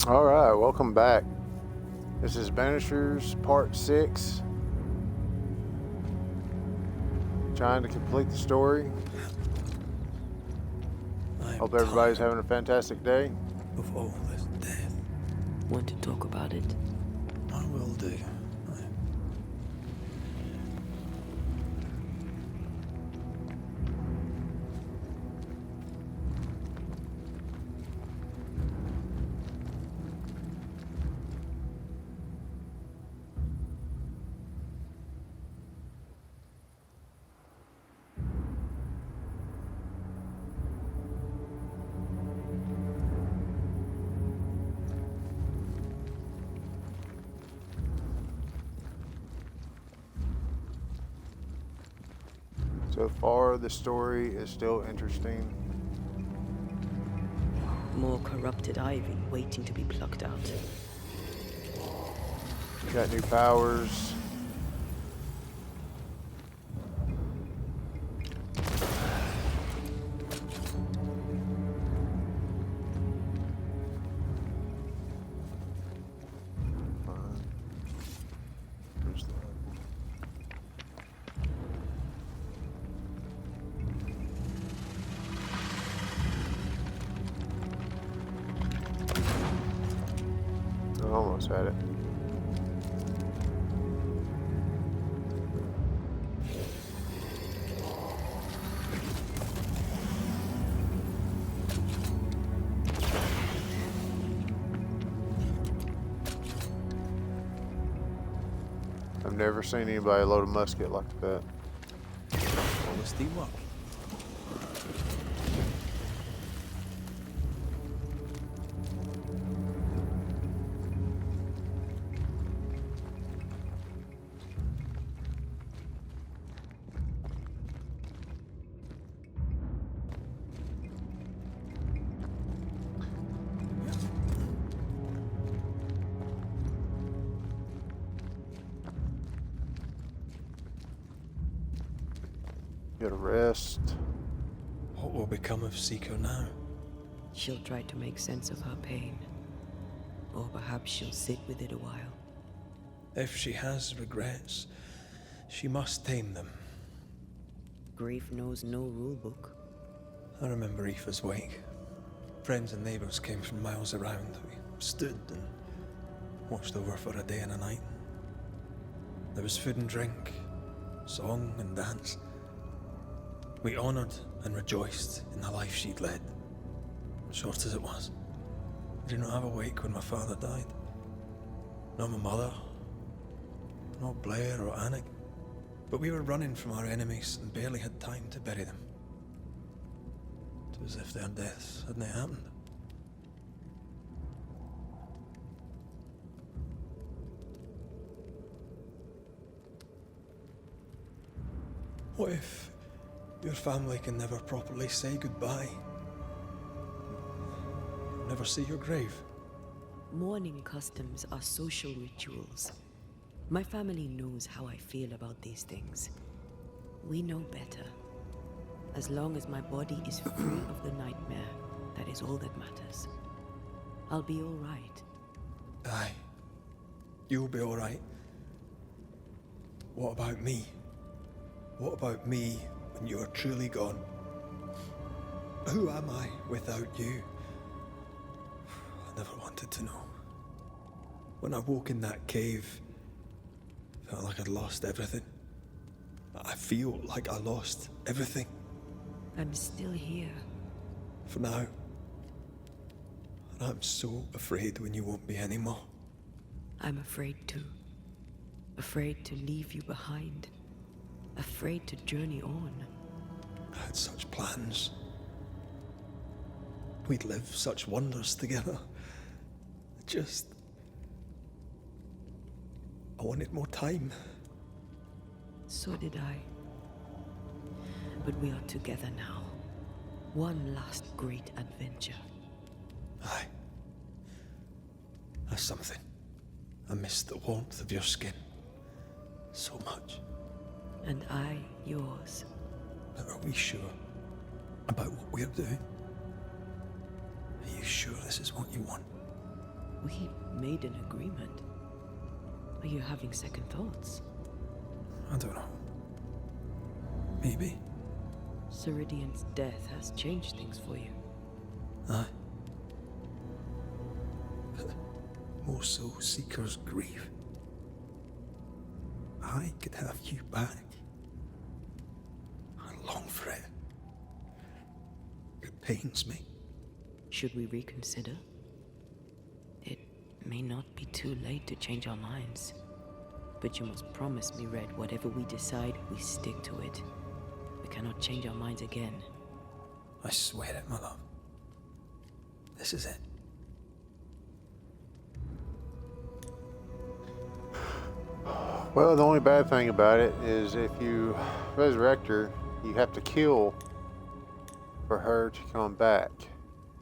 Alright, welcome back. This is Banishers Part 6. Trying to complete the story. Hope everybody's having a fantastic day. Of all this death. Want to talk about it? I will do. So far, the story is still interesting. More corrupted ivy waiting to be plucked out. Got new powers. Almost had it. I've never seen anybody load a musket like that. Honesty work. Get a rest. What will become of Seiko now? She'll try to make sense of her pain. Or perhaps she'll sit with it a while. If she has regrets, she must tame them. Grief knows no rule book. I remember Aoife's wake. Friends and neighbours came from miles around. We stood and watched over for a day and a night. There was food and drink, song and dance. We honoured and rejoiced in the life she'd led, short as it was. I did not have a wake when my father died. Not my mother, not Blair or Anik. But we were running from our enemies and barely had time to bury them. It was as if their deaths hadn't happened. What if your family can never properly say goodbye? Never see your grave? Mourning customs are social rituals. My family knows how I feel about these things. We know better. As long as my body is free of the nightmare, that is all that matters. I'll be all right. Aye. You'll be all right. What about me? What about me when you are truly gone? Who am I without you? I never wanted to know. When I woke in that cave, I felt like I'd lost everything. I feel like I lost everything. I'm still here. For now. And I'm so afraid when you won't be anymore. I'm afraid too. Afraid to leave you behind. Afraid to journey on. I had such plans. We'd live such wonders together. I wanted more time. So did I. But we are together now. One last great adventure. Aye. That's something. I miss the warmth of your skin. So much. And I yours. But are we sure about what we're doing? Are you sure this is what you want? We made an agreement. Are you having second thoughts? I don't know. Maybe. Ceridian's death has changed things for you. Aye. More so, Seeker's grief. I could have you back. I long for it. It pains me. Should we reconsider? It may not be too late to change our minds. But you must promise me, Red, whatever we decide, we stick to it. We cannot change our minds again. I swear it, my love. This is it. Well, the only bad thing about it is if you resurrect her, you have to kill for her to come back.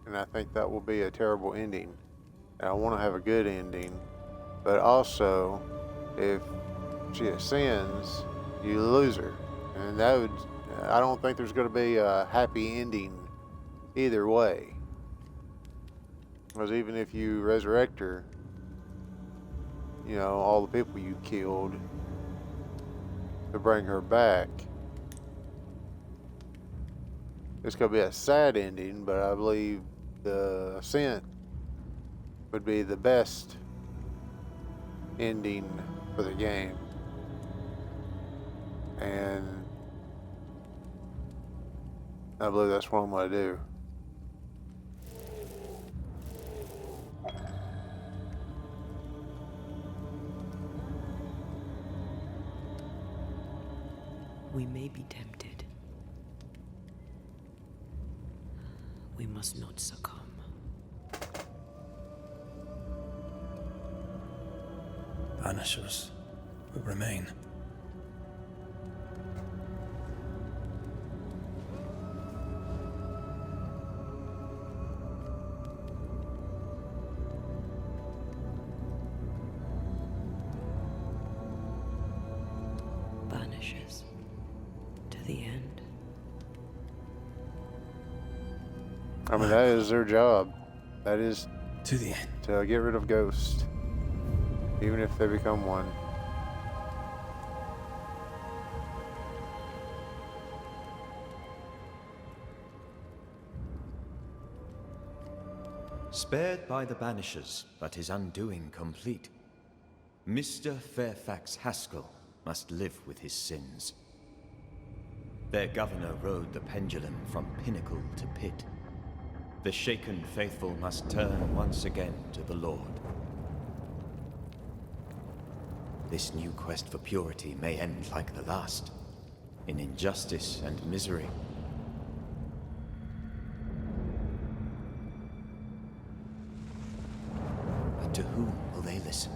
And I think that will be a terrible ending. And I want to have a good ending. But also, if she ascends, you lose her. And that would, I don't think there's going to be a happy ending either way. Because even if you resurrect her, you know, all the people you killed to bring her back, it's going to be a sad ending, but I believe the ascent would be the best ending for the game. And I believe that's what I'm going to do. We may be tempted. We must not succumb. Banishers will remain. Banishers. To the end. I mean, that is their job. That is To the end. to get rid of ghosts, even if they become one. Spared by the banishers, but his undoing complete, Mr. Fairfax Haskell must live with his sins. Their governor rode the pendulum from pinnacle to pit. The shaken faithful must turn once again to the Lord. This new quest for purity may end like the last, in injustice and misery. But to whom will they listen?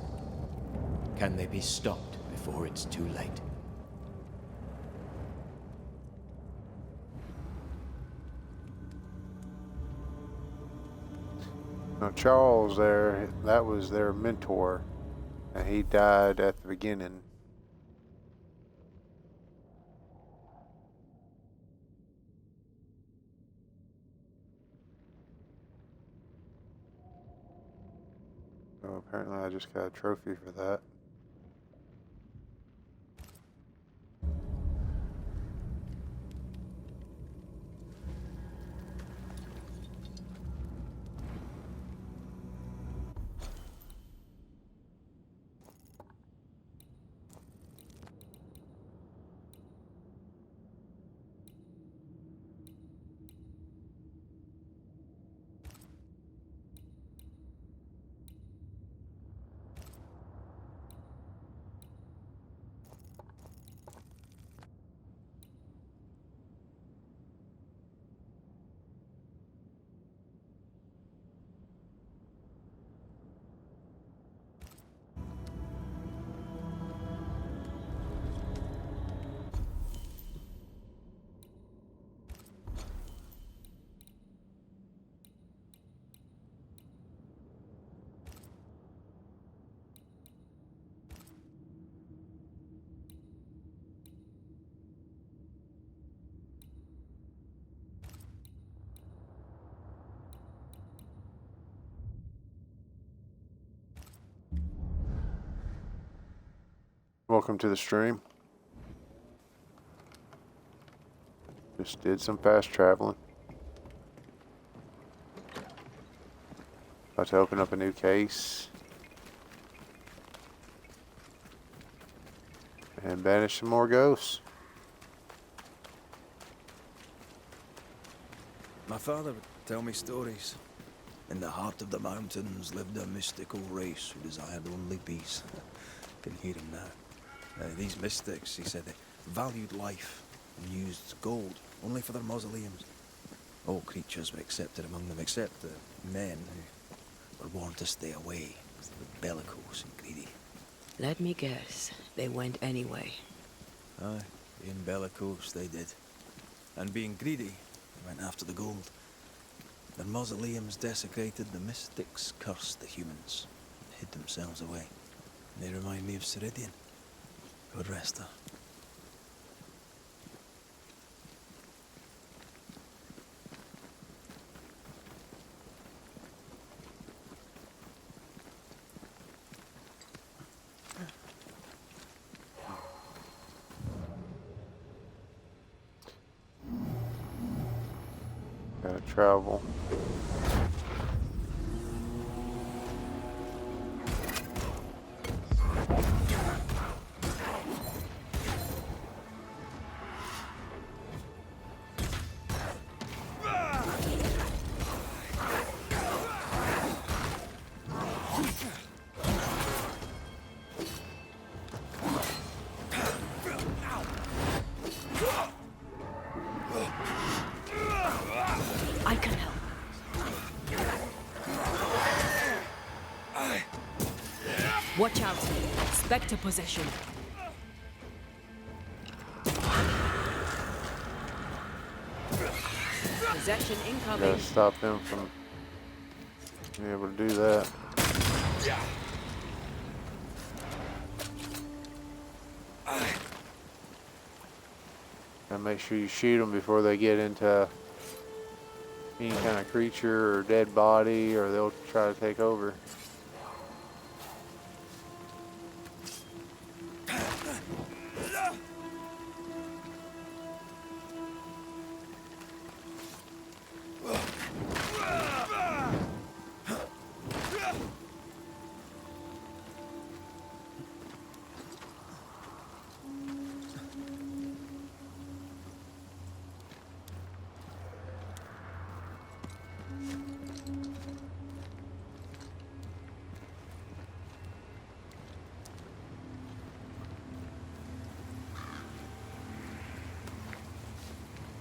Can they be stopped before it's too late? Now, Charles there, that was their mentor, and he died at the beginning. So apparently I just got a trophy for that. Welcome to the stream. Just did some fast traveling. About to open up a new case. And banish some more ghosts. My father would tell me stories. In the heart of the mountains lived a mystical race who desired only peace. Can hear him now. These mystics, he said, they valued life and used gold only for their mausoleums. All creatures were accepted among them, except the men who were warned to stay away, because they were bellicose and greedy. Let me guess, they went anyway. Aye, being bellicose, they did. And being greedy, they went after the gold. Their mausoleums desecrated, the mystics cursed the humans, and hid themselves away. They remind me of Ceridian. God rest her. Gotta travel. I can help. Watch out. Spectre possession. Possession incoming. Gotta stop them from being able to do that. Gotta make sure you shoot them before they get into any kind of creature or dead body, or they'll try to take over.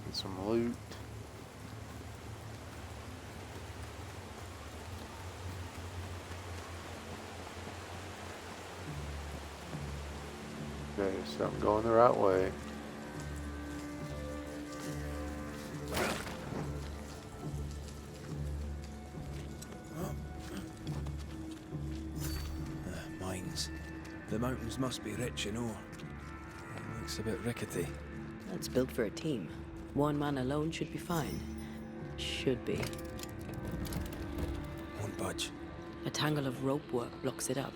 Get some loot. Okay, something going the right way. Mines. The mountains must be rich in ore. It looks a bit rickety. That's built for a team. One man alone should be fine. Should be. Won't budge. A tangle of rope work blocks it up.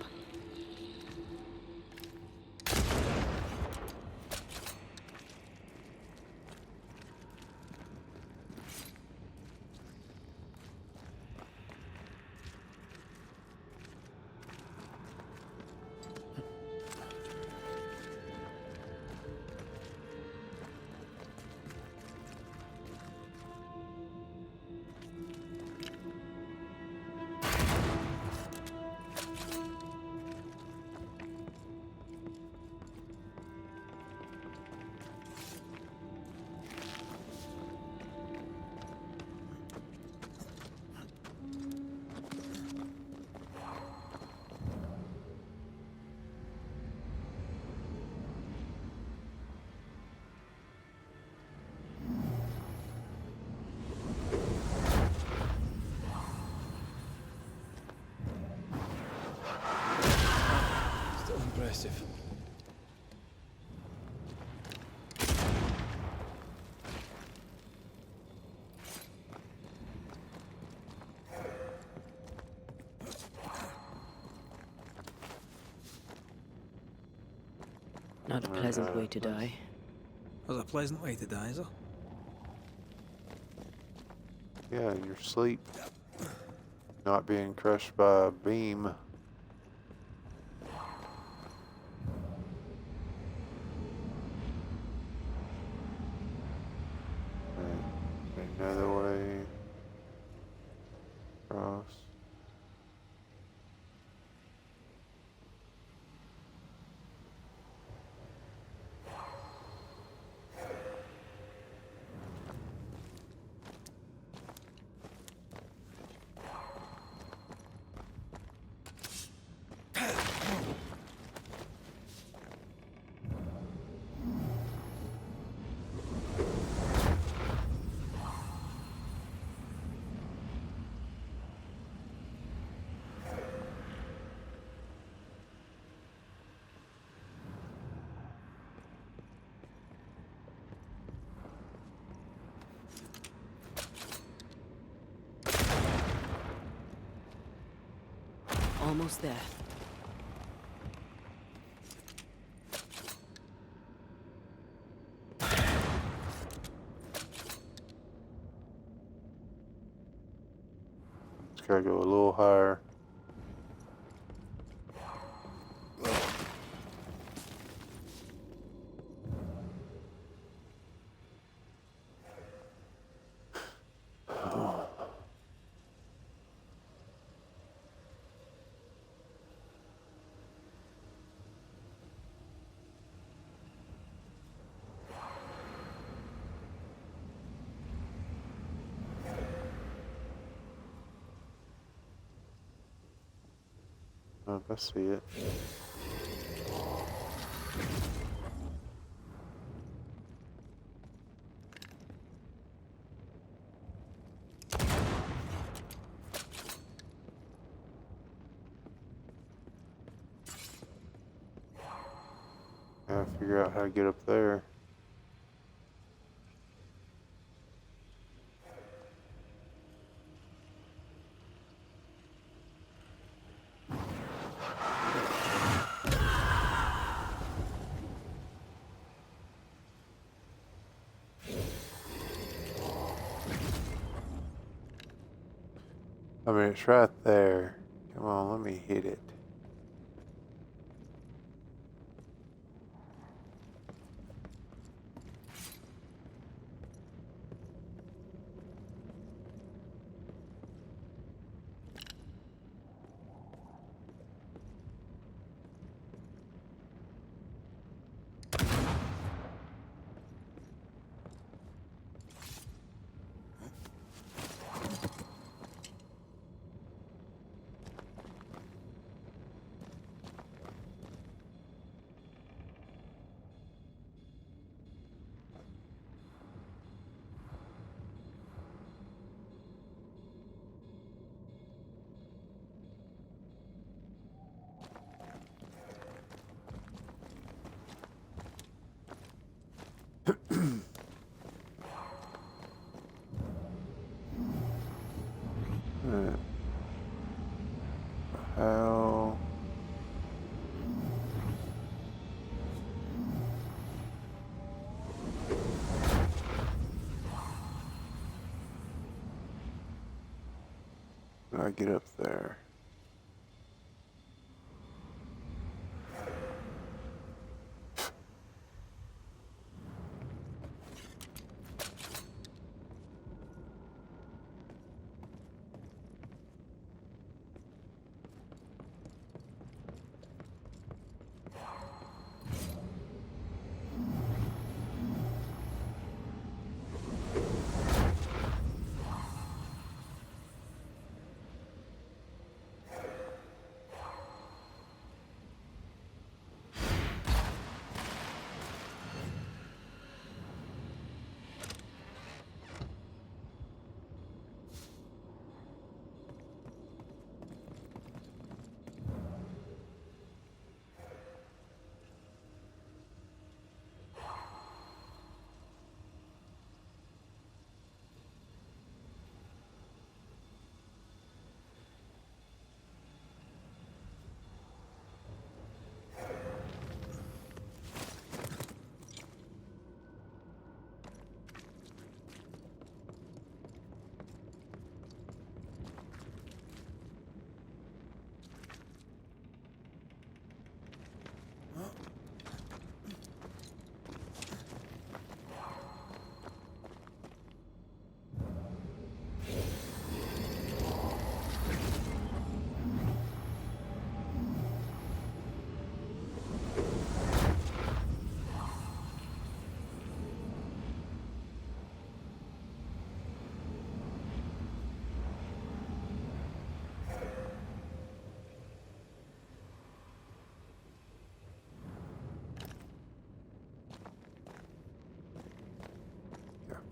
Still impressive. Not a pleasant way to die. There's a pleasant way to die, is there? Yeah, in your sleep. Not being crushed by a beam. Another way across. Almost there. Just gotta go a little higher. Oh, I see it. Gotta figure out how to get up there. I mean, it's right there. Come on, let me hit it. How? How do I get up there?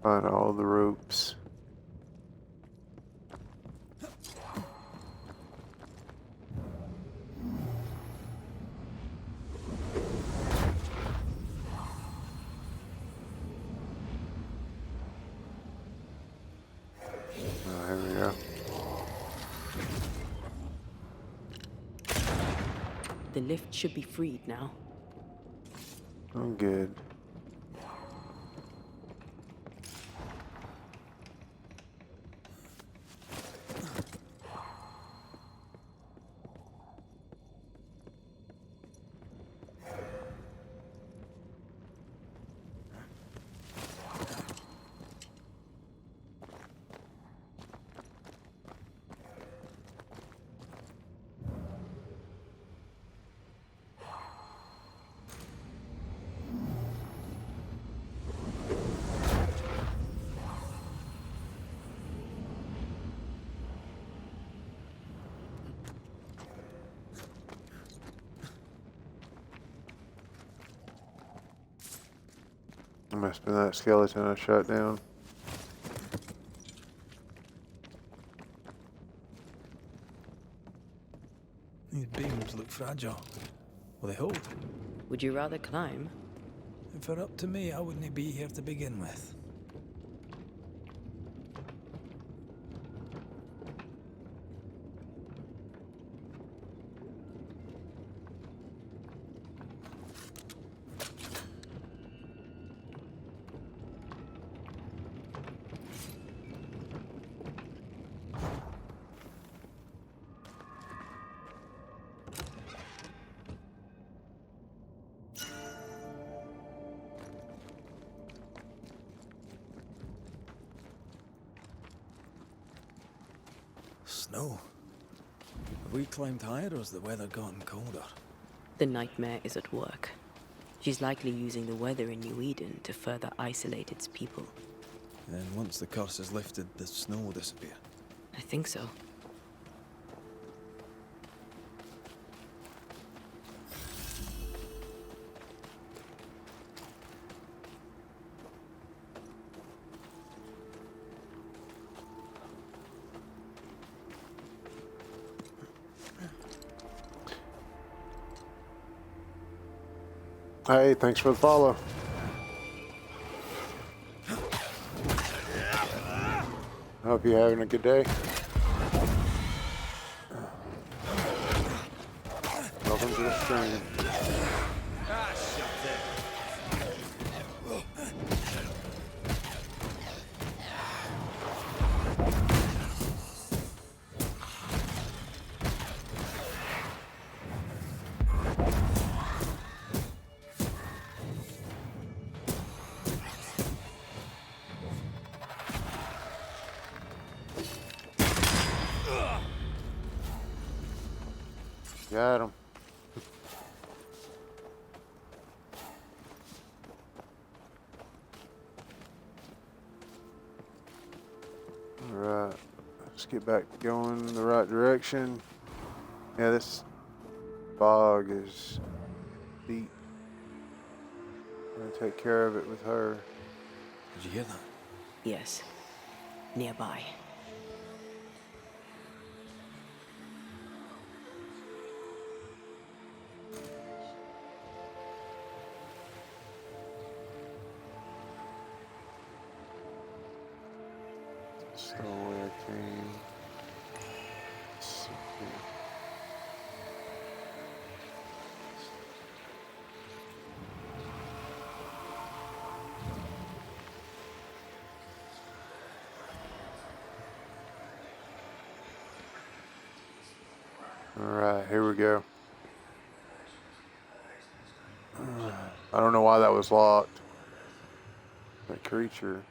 Find all the ropes. Oh, here we go. The lift should be freed now. I'm good. It must have been that skeleton I shot down. These beams look fragile. Will they hold? Would you rather climb? If it were up to me, I wouldn't be here to begin with. Snow. Have we climbed higher or has the weather gotten colder? The nightmare is at work. She's likely using the weather in New Eden to further isolate its people. Then once the curse is lifted, the snow will disappear. I think so. Hey, thanks for the follow. Hope you're having a good day. Welcome to the stream. Got him. Alright, let's get back going in the right direction. Yeah, this fog is deep. I'm gonna take care of it with her. Did you hear that? Yes. Nearby. Stowaway team. Let's see here. Alright, here we go. I don't know why that was locked. That creature.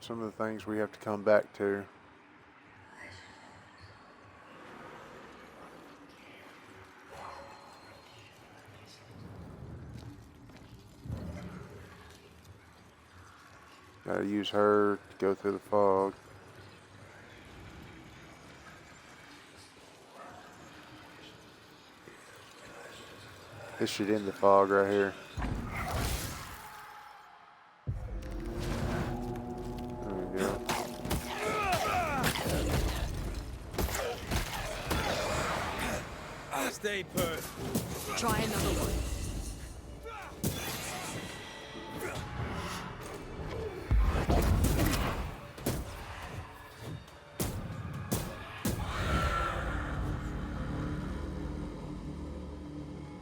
Some of the things we have to come back to. Gotta use her to go through the fog. This should end the fog right here. Stay put. Try another one.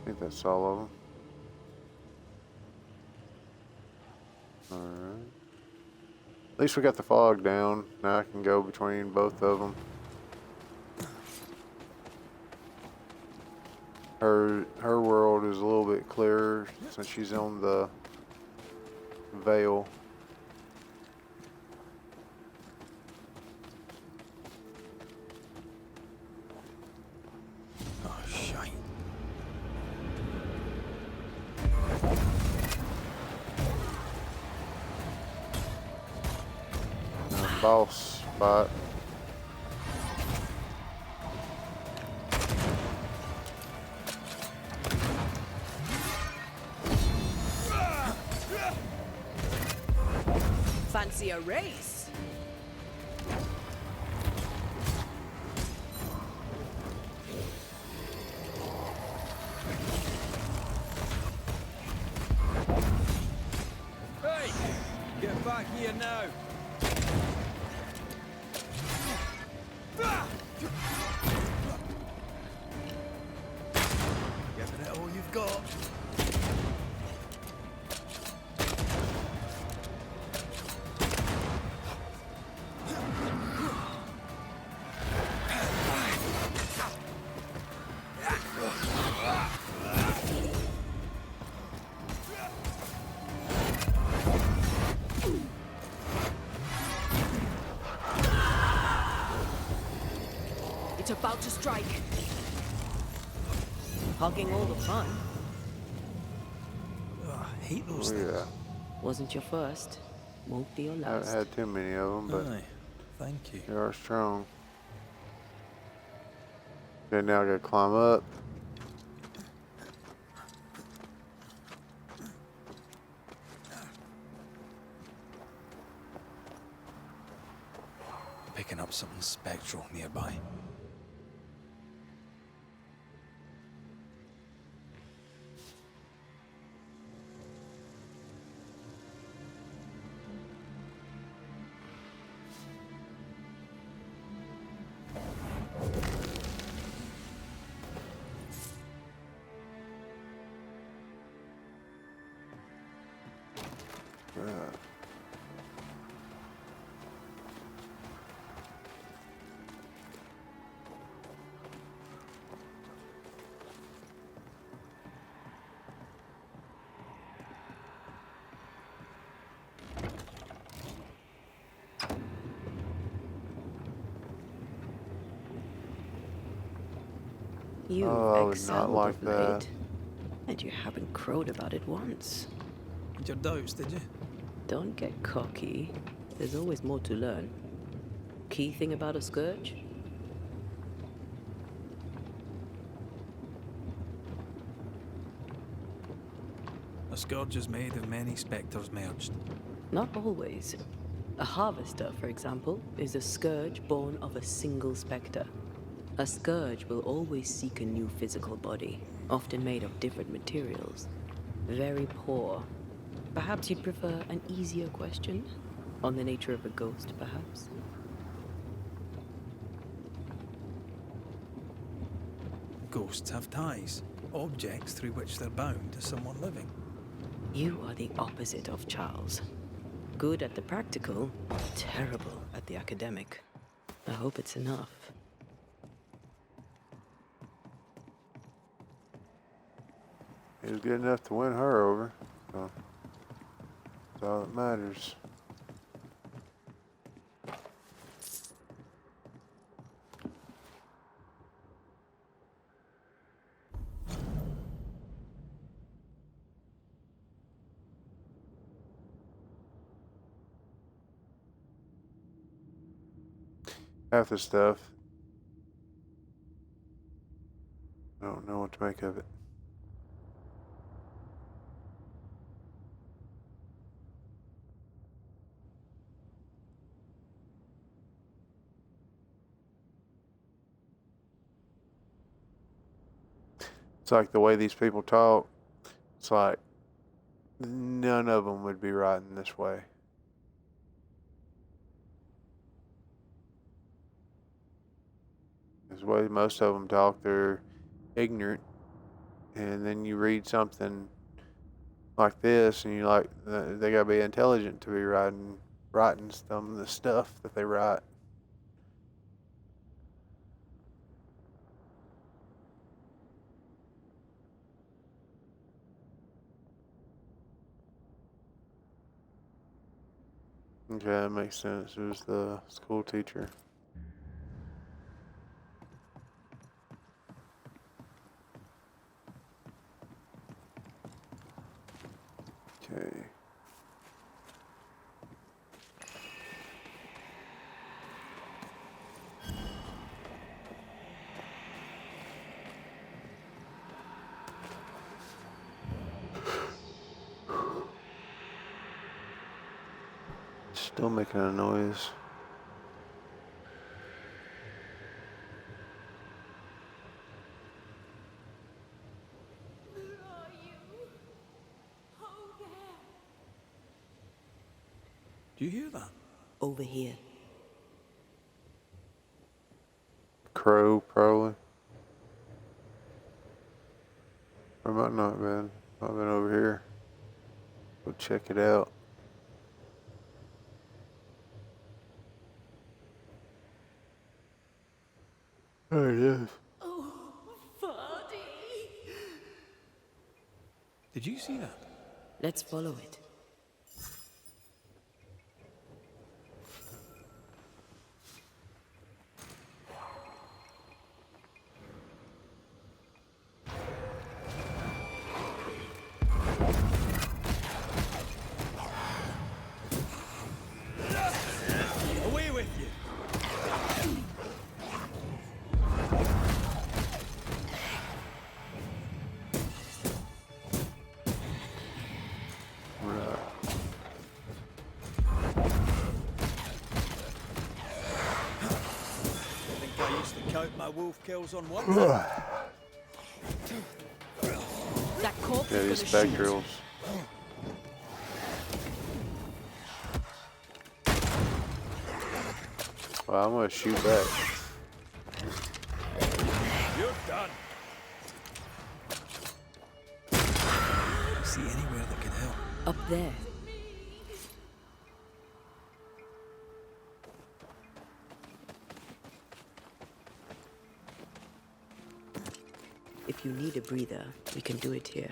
I think that's all of them. Alright. At least we got the fog down. Now I can go between both of them. Her world is a little bit clearer since she's on the veil. Oh, shite. Boss spot. Fancy a race? Hey! Get back here now! Giving it all you've got. It's about to strike. Hogging all the fun. Oh, I hate those Oh, things. yeah. Wasn't your first. Won't be your I haven't last. had too many of them, but Aye, thank you. they are strong. Then now I gotta climb up. Picking up something spectral nearby. You've Oh, I would not excelled like of that. late. And you haven't crowed about it once. Had your doubts, did you? Don't get cocky. There's always more to learn. Key thing about a scourge? A scourge is made of many spectres merged. Not always. A harvester, for example, is a scourge born of a single spectre. A scourge will always seek a new physical body, often made of different materials. Very poor. Perhaps you'd prefer an easier question? On the nature of a ghost, perhaps? Ghosts have ties, objects through which they're bound to someone living. You are the opposite of Charles. Good at the practical, terrible at the academic. I hope it's enough. It was good enough to win her over. So that's all that matters. Half the stuff, I don't know what to make of it. It's like the way these people talk. It's like none of them would be writing this way. The way most of them talk, they're ignorant. And then you read something like this, and you like, they gotta be intelligent to be writing some of the stuff that they write. Okay, that makes sense. It was the school teacher. Okay. Still making a noise. Do you hear that? Over here. Crow, probably. Or might not been. Might have been over here. Go check it out. There it is. Did you see that? Let's follow it. Away with you! Right. I think I used to count my wolf kills on one hand. That corpse Yeah, is these gonna shoot. spectrals. Well, I'm gonna shoot back. You're done. See anywhere that can help? Up there. If you need a breather, we can do it here.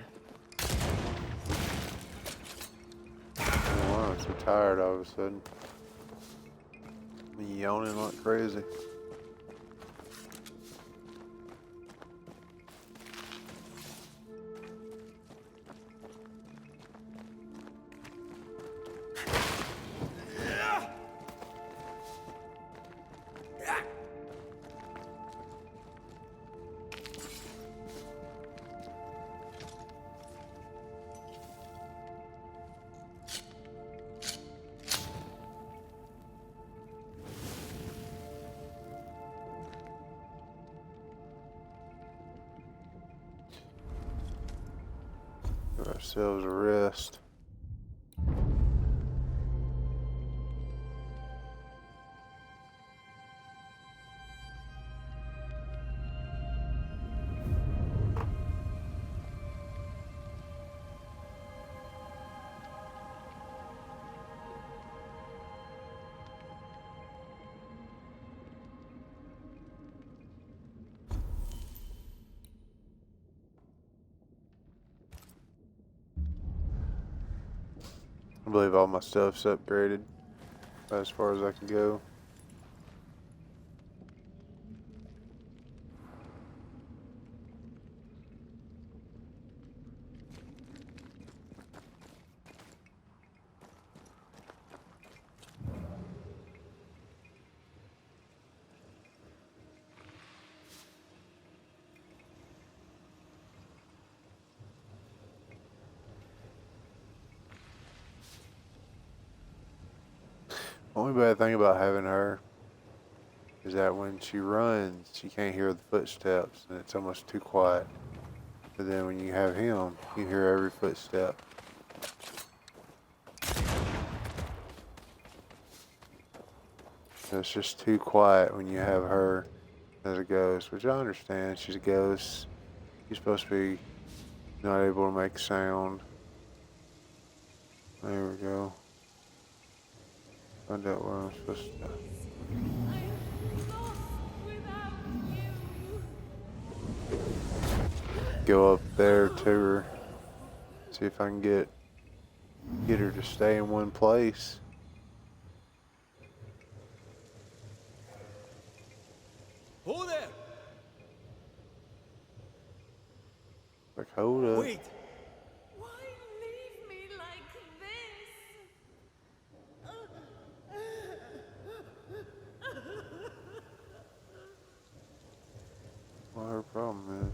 Oh, wow, I'm so tired all of a sudden. I'm yawning like crazy. Give ourselves a rest. I believe all my stuff's upgraded as far as I can go. Only bad thing about having her is that when she runs, you can't hear the footsteps, and it's almost too quiet. But then when you have him, you hear every footstep. It's just too quiet when you have her as a ghost, which I understand. She's a ghost. She's supposed to be not able to make sound. There we go. Find out where I'm supposed to. Go up there to her. See if I can get her to stay in one place. Hold there! Like, hold up. Wait! Why leave me like What her problem is.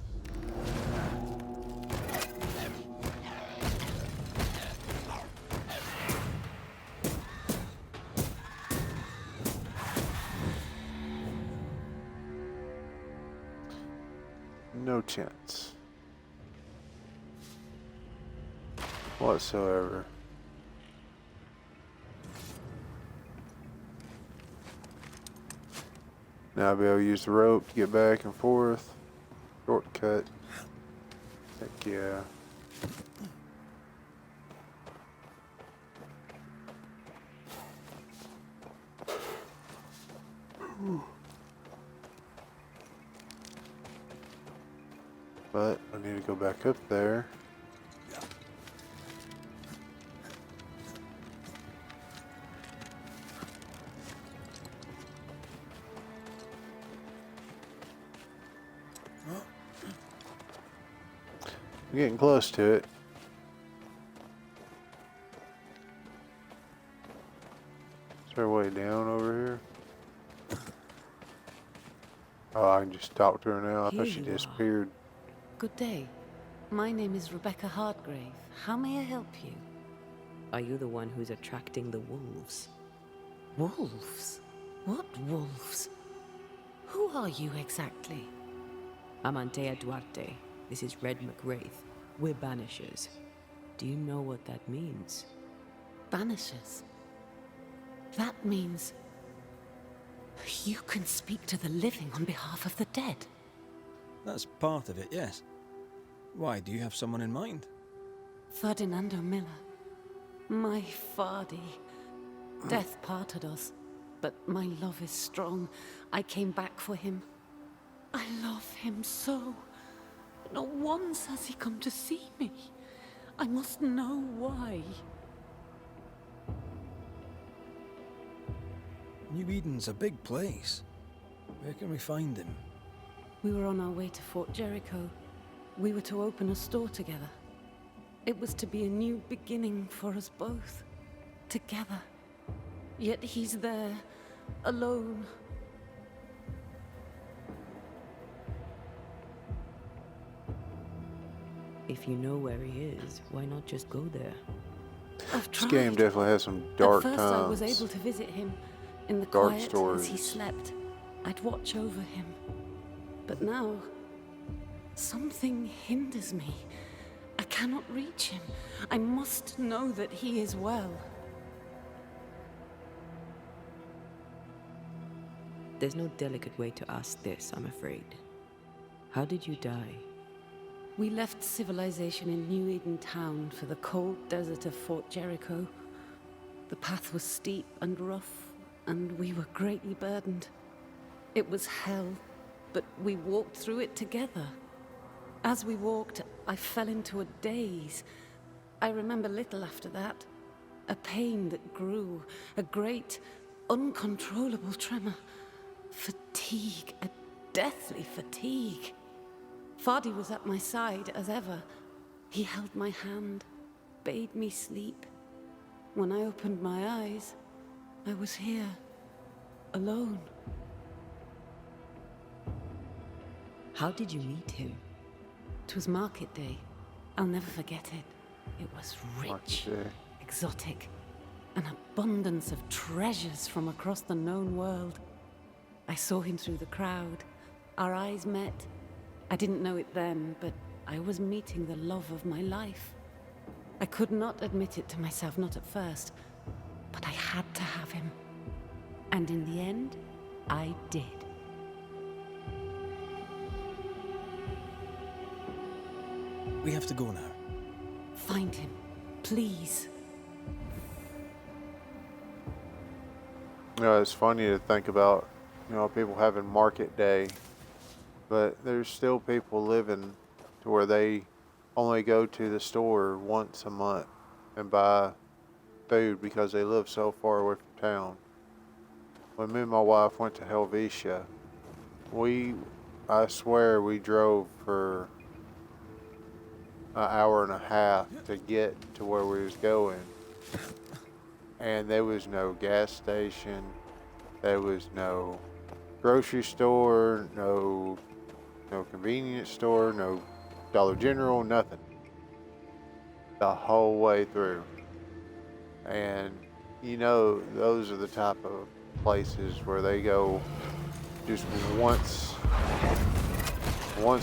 No chance whatsoever. Now I'll be able to use the rope to get back and forth. Shortcut. Heck yeah. But I need to go back up there. I'm getting close to it. Is there a way down over here? Oh, I can just talk to her now. I Here thought she you are. disappeared. Good day. My name is Rebecca Hardgrave. How may I help you? Are you the one who's attracting the wolves? Wolves? What wolves? Who are you exactly? I'm Antea Duarte. This is Red McWraith. We're banishers. Do you know what that means? Banishers? That means you can speak to the living on behalf of the dead. That's part of it, yes. Why, do you have someone in mind? Ferdinando Miller. My Fardy. Death parted us, but my love is strong. I came back for him. I love him so. Not once has he come to see me. I must know why. New Eden's a big place. Where can we find him? We were on our way to Fort Jericho. We were to open a store together. It was to be a new beginning for us both. Together. Yet he's there, alone. If you know where he is, why not just go there? I've This tried. game definitely has some dark At first times. I was able to visit him in the Dark quiet as he stories. slept. I'd watch over him. But now, something hinders me. I cannot reach him. I must know that he is well. There's no delicate way to ask this, I'm afraid. How did you die? We left civilization in New Eden town for the cold desert of Fort Jericho. The path was steep and rough, and we were greatly burdened. It was hell, but we walked through it together. As we walked, I fell into a daze. I remember little after that. A pain that grew, a great, uncontrollable tremor. Fatigue, a deathly fatigue. Fardy was at my side as ever. He held my hand, bade me sleep. When I opened my eyes, I was here, alone. How did you meet him? 'Twas market day. I'll never forget it. It was rich, Market day. exotic, an abundance of treasures from across the known world. I saw him through the crowd. Our eyes met. I didn't know it then, but I was meeting the love of my life. I could not admit it to myself, not at first, but I had to have him. And in the end, I did. We have to go now. Find him, please. You know, it's funny to think about, you know, people having market day, but there's still people living to where they only go to the store once a month and buy food because they live so far away from town. When me and my wife went to Helvetia, I swear we drove for an hour and a half to get to where we was going. And there was no gas station, there was no grocery store, no convenience store, no Dollar General, nothing. The whole way through. And you know, those are the type of places where they go just once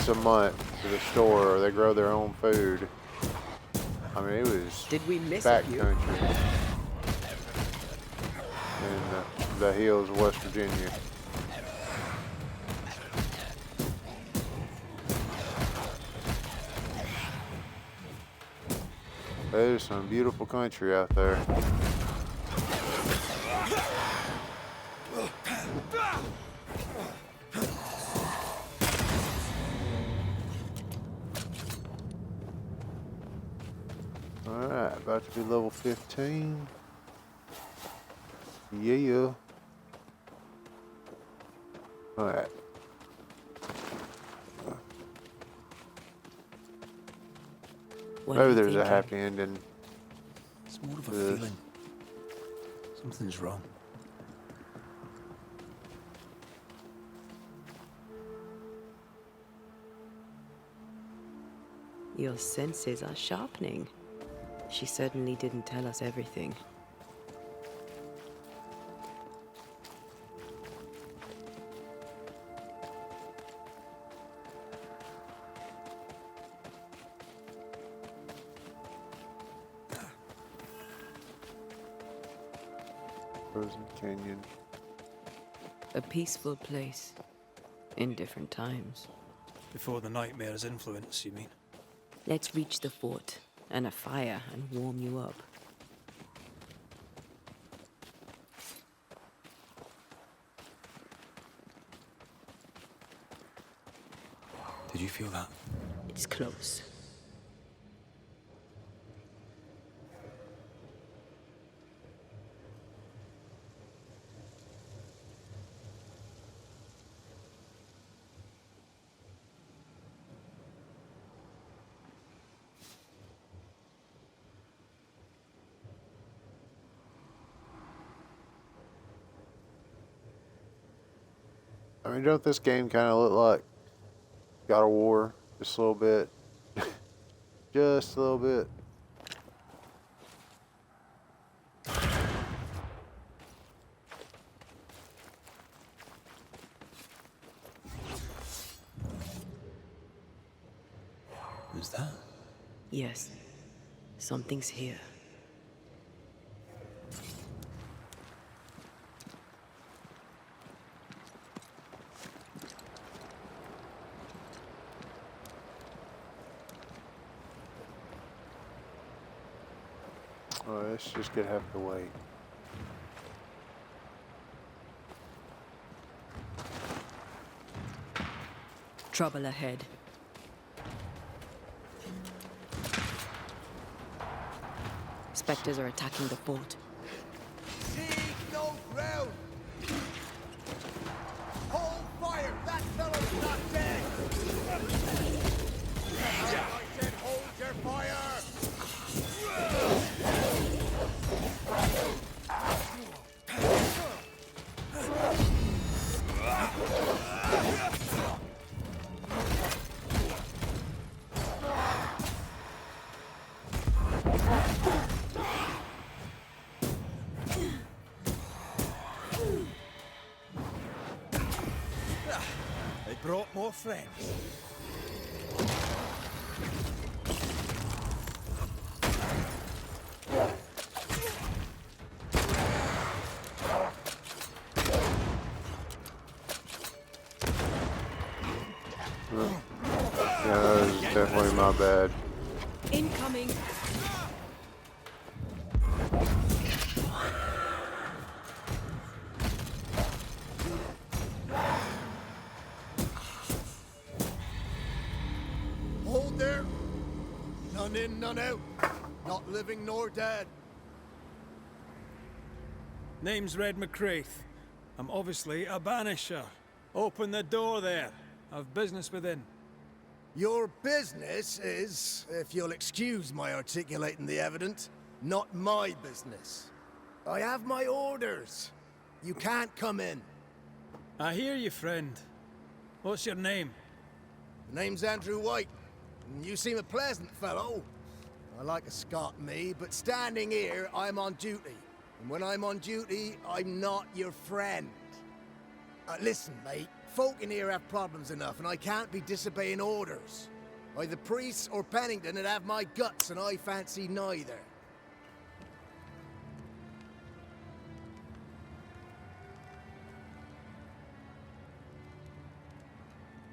a month to the store, or they grow their own food. I mean, it was Did we miss backcountry in the hills of West Virginia. There's some beautiful country out there. Alright, about to be level 15. Yeah. Alright. Maybe there's a happy ending. It's more of a Yes. feeling. Something's wrong. Your senses are sharpening. She certainly didn't tell us everything. Frozen Canyon. A peaceful place. In different times. Before the nightmare's influence, you mean? Let's reach the fort and a fire and warm you up. Did you feel that? It's close. I mean, don't this game kind of look like God of War? Just a little bit. Just a little bit. Who's that? Yes. Something's here. Oh, let's just get half the way. Trouble ahead. Spectres are attacking the fort. Seek no ground! Hold fire! That fellow's not dead! I said hold your fire! They brought more friends. That was definitely my bad. Incoming! Hold there. None in, none out. Not living nor dead. Name's Red McCraith. I'm obviously a banisher. Open the door there. I've business within. Your business is, if you'll excuse my articulating the evident, not my business. I have my orders. You can't come in. I hear you, friend. What's your name? The name's Andrew White. And you seem a pleasant fellow. I like a Scot, me, but standing here, I'm on duty. And when I'm on duty, I'm not your friend. Listen, mate. Folk in here have problems enough, and I can't be disobeying orders. Either priests or Pennington would have my guts, and I fancy neither.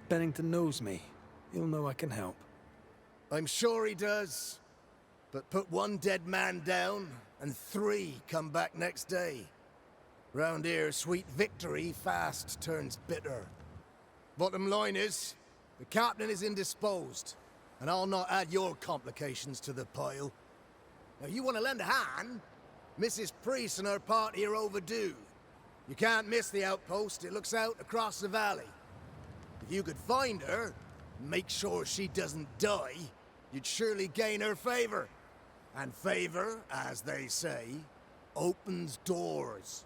Bennington knows me. He'll know I can help. I'm sure he does. But put one dead man down, and 3 come back next day. Round here, sweet victory fast turns bitter. Bottom line is, the captain is indisposed, and I'll not add your complications to the pile. Now, you want to lend a hand? Mrs. Priest and her party are overdue. You can't miss the outpost. It looks out across the valley. If you could find her, and make sure she doesn't die, you'd surely gain her favor. And favor, as they say, opens doors.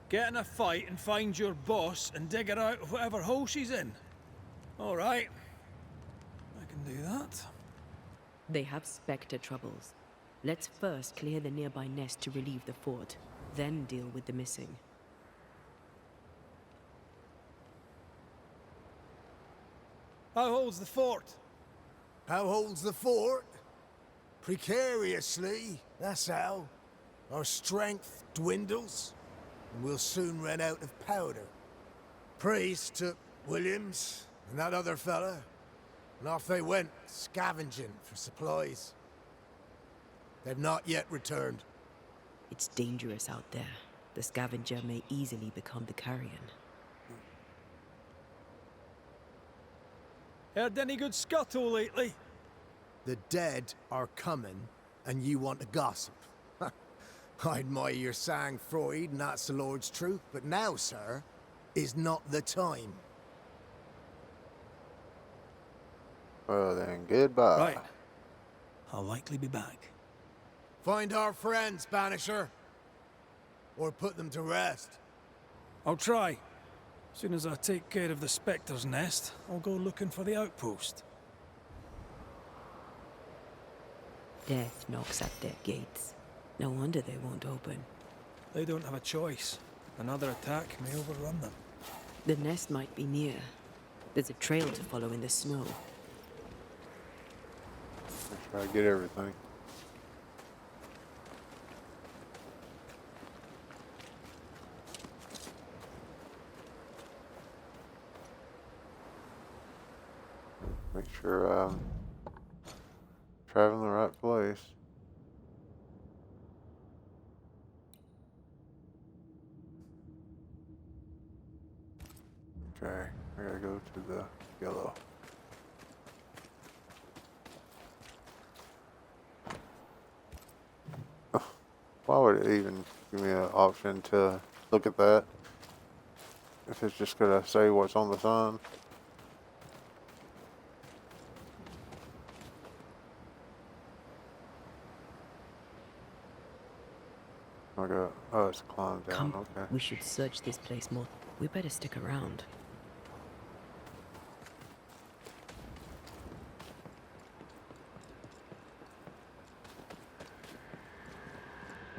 Get in a fight and find your boss and dig her out of whatever hole she's in. All right. I can do that. They have Spectre troubles. Let's first clear the nearby nest to relieve the fort, then deal with the missing. How holds the fort? How holds the fort? Precariously, that's how. Our strength dwindles, and we'll soon run out of powder. Priest took Williams and that other fella, and off they went, scavenging for supplies. They've not yet returned. It's dangerous out there. The scavenger may easily become the carrion. Heard any good scuttle lately? The dead are coming, and you want to gossip. I admire your sang-froid, and that's the Lord's truth, but now, sir, is not the time. Well then, goodbye. Right. I'll likely be back. Find our friends, Banisher. Or put them to rest. I'll try. Soon as I take care of the Spectre's nest, I'll go looking for the outpost. Death knocks at their gates. No wonder they won't open. They don't have a choice. Another attack may overrun them. The nest might be near. There's a trail to follow in the snow. Try to get everything. Make sure I'm traveling the right place. Okay, I gotta go to the yellow. Why would it even give me an option to look at that? If it's just gonna say what's on the sign. Okay. Oh, it's a climb down. Come, Okay. we should search this place more. We better stick around.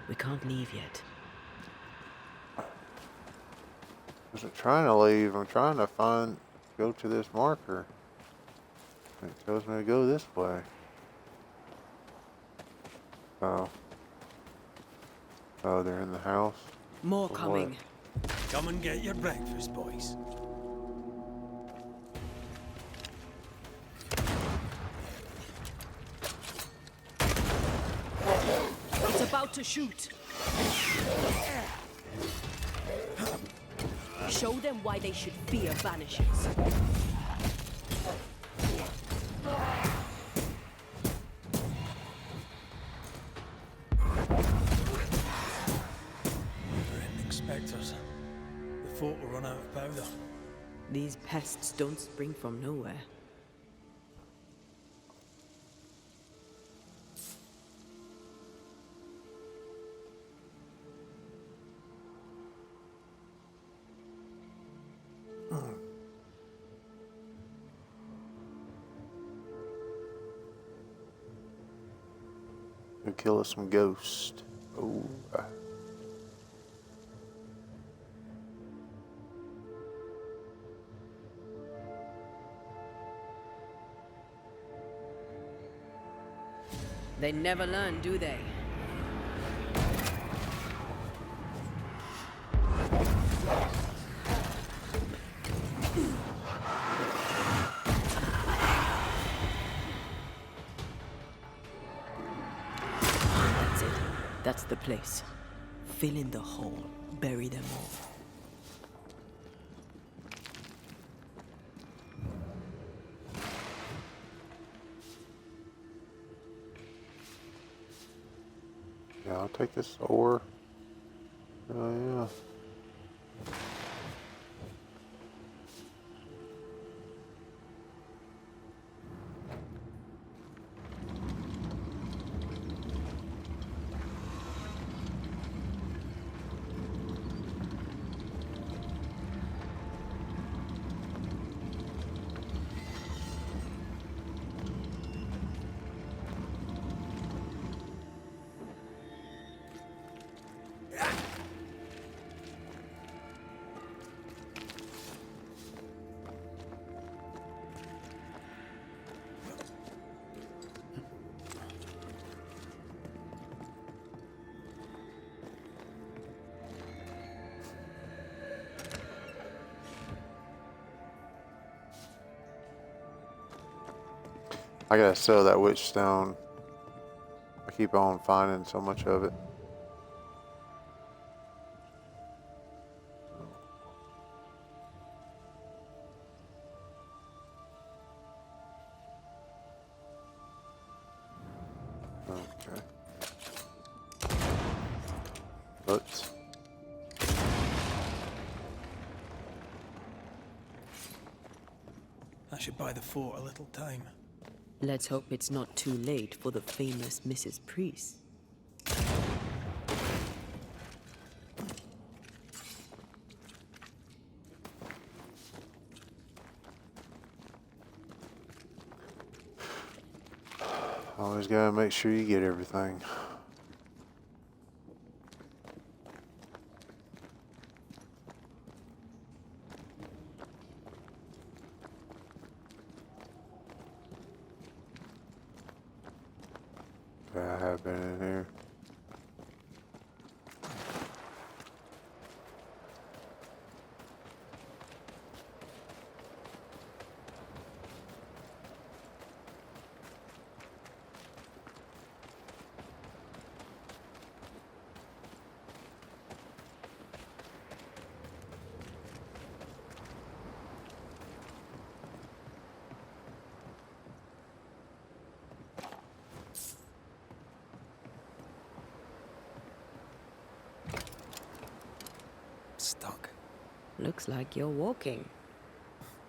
We can't leave yet. I wasn't trying to leave. I'm trying to go to this marker. It tells me to go this way. Oh. Oh, they're in the house. More For coming. Come and get your breakfast, boys. not to shoot. Show them why they should fear banishers. Never-ending spectres. The fort will run out of powder. These pests don't spring from nowhere. Go kill us some ghosts. Oh. They never learn, do they? That's it. That's the place. Fill in the hole. Bury them all. Yeah, I'll take this ore. Oh, yeah. I gotta sell that witch stone. I keep on finding so much of it. Okay. Oops. I should buy the fort a little time. Let's hope it's not too late for the famous Mrs. Priest. Always gotta make sure you get everything. I have been in here. Stuck. Looks like you're walking.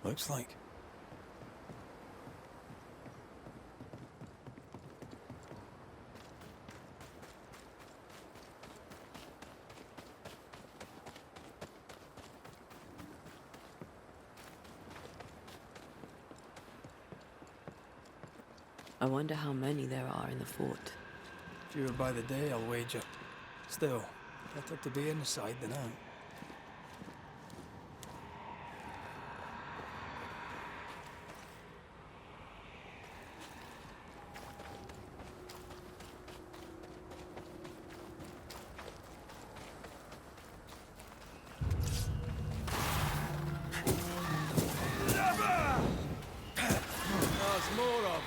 Looks like. I wonder how many there are in the fort. Fewer by the day, I'll wager. Still, better to be inside than out. There's more of them.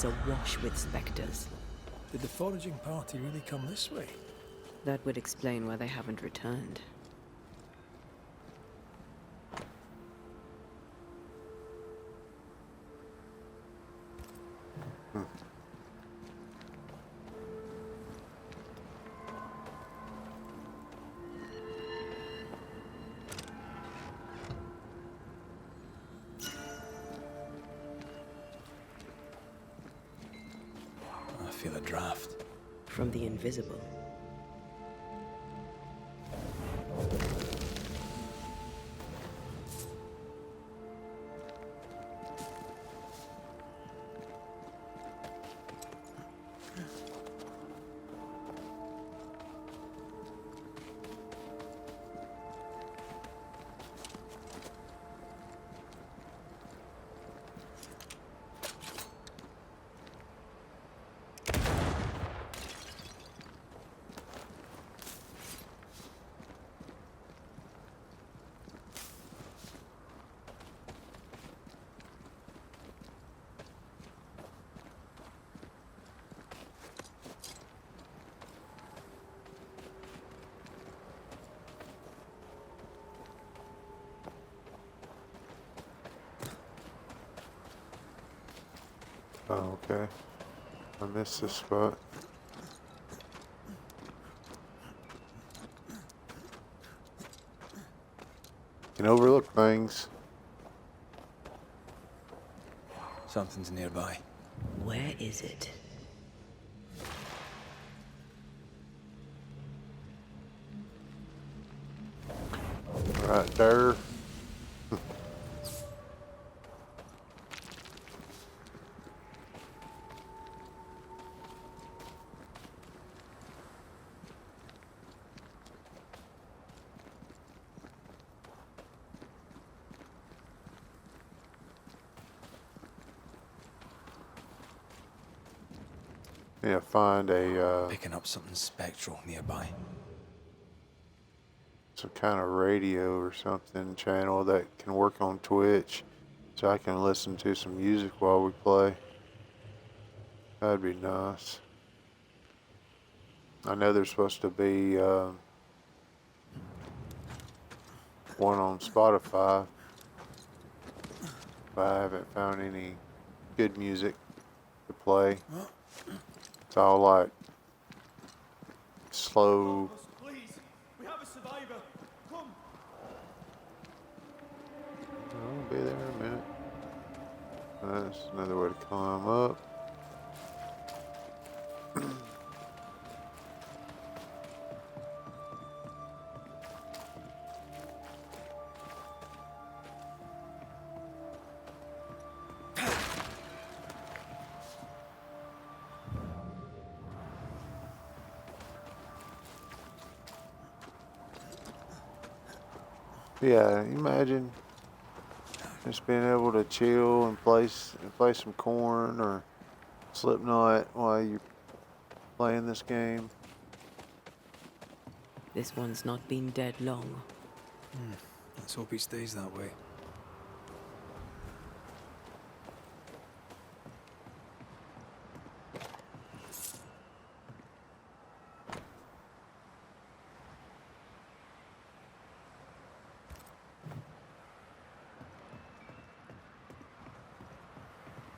is awash with specters. Did the foraging party really come this way? That would explain why they haven't returned. I feel a draft. From the invisible. Oh, okay. I missed this spot. Can overlook things. Something's nearby. Where is it? Right there. Yeah, find a Picking up something spectral nearby. some kind of radio or something channel that can work on Twitch, so I can listen to some music while we play. That'd be nice. I know there's supposed to be one on Spotify, but I haven't found any good music to play. It's all like slow. Please, we have a survivor. Come. I'll be there in a minute. That's another way to climb up. Yeah, imagine just being able to chill and play some Corn or Slipknot while you're playing this game. This one's not been dead long. Let's hope he stays that way.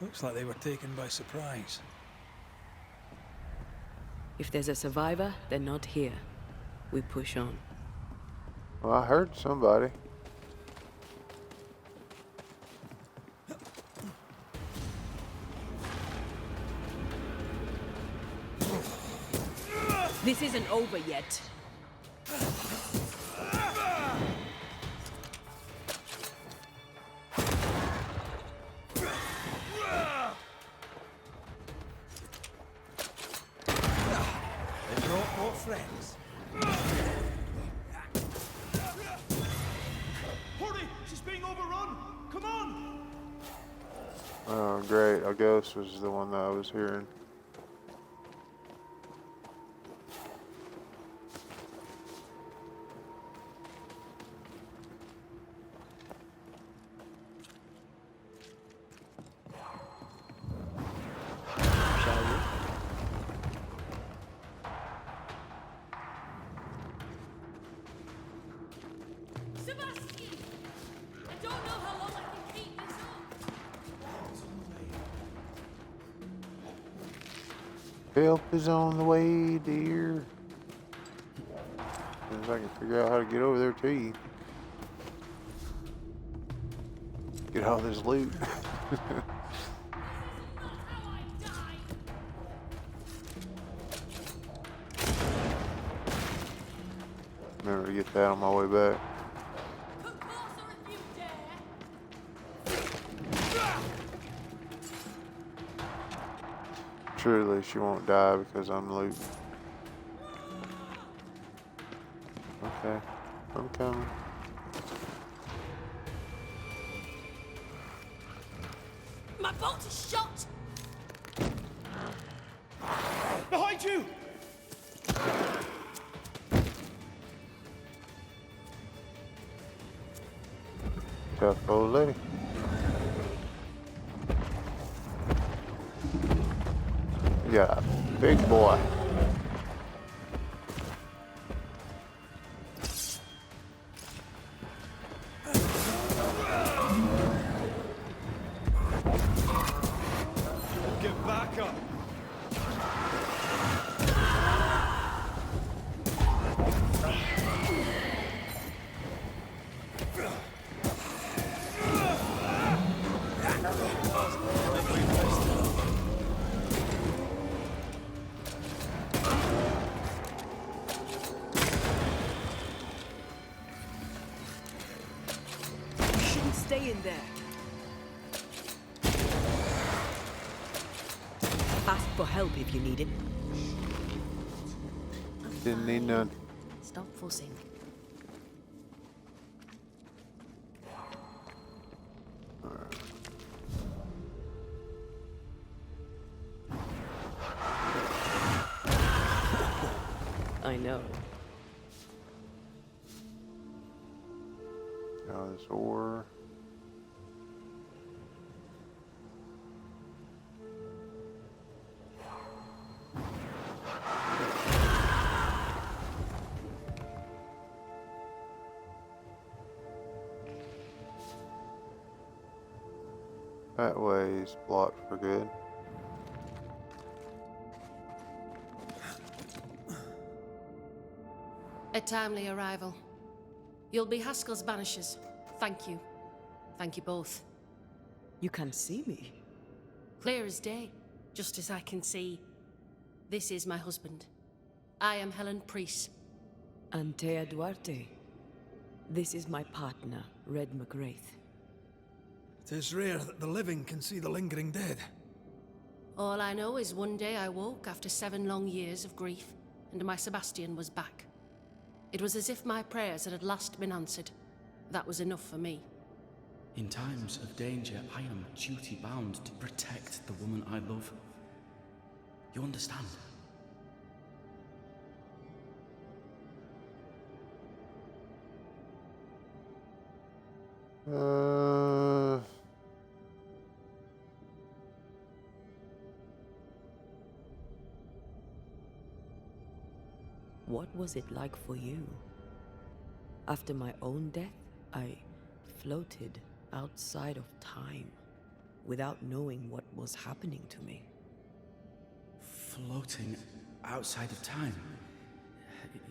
Looks like they were taken by surprise. If there's a survivor, they're not here. We push on. Well, I heard somebody. This isn't over yet. They brought more friends. Hurry! She's being overrun! Come on! Oh, great. A ghost was the one that I was hearing. Sebastian! I don't know how long I can keep this up. Help is on the way, dear. As I can figure out how to get over there to you. Get all this loot. Remember to get that on my way back. Come closer if you dare. Truly, she won't die because I'm looting. Okay, I'm coming. My boat is shot! Behind you! Tough old lady. You got a big boy. Get back up! You shouldn't stay in there. Ask for help if you need it. Didn't need none. Stop fussing. I know. Now this ore. That way's blocked for good. A timely arrival. You'll be Haskell's banishers. Thank you. Thank you both. You can see me. Clear as day, just as I can see. This is my husband. I am Helen Priest. Antea Duarte. This is my partner, Red McGrath. Tis rare that the living can see the lingering dead. All I know is one day I woke after 7 long years of grief, and my Sebastian was back. It was as if my prayers had at last been answered. That was enough for me. In times of danger, I am duty-bound to protect the woman I love. You understand? What was it like for you? After my own death, I floated outside of time without knowing what was happening to me. Floating outside of time.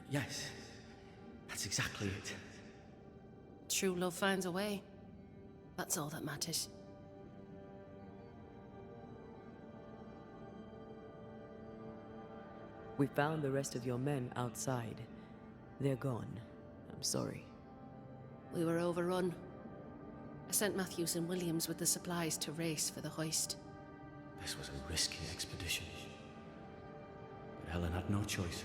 Yes, that's exactly it. True love finds a way. That's all that matters. We found the rest of your men outside. They're gone. I'm sorry. We were overrun. I sent Matthews and Williams with the supplies to race for the hoist. This was a risky expedition. But Helen had no choice.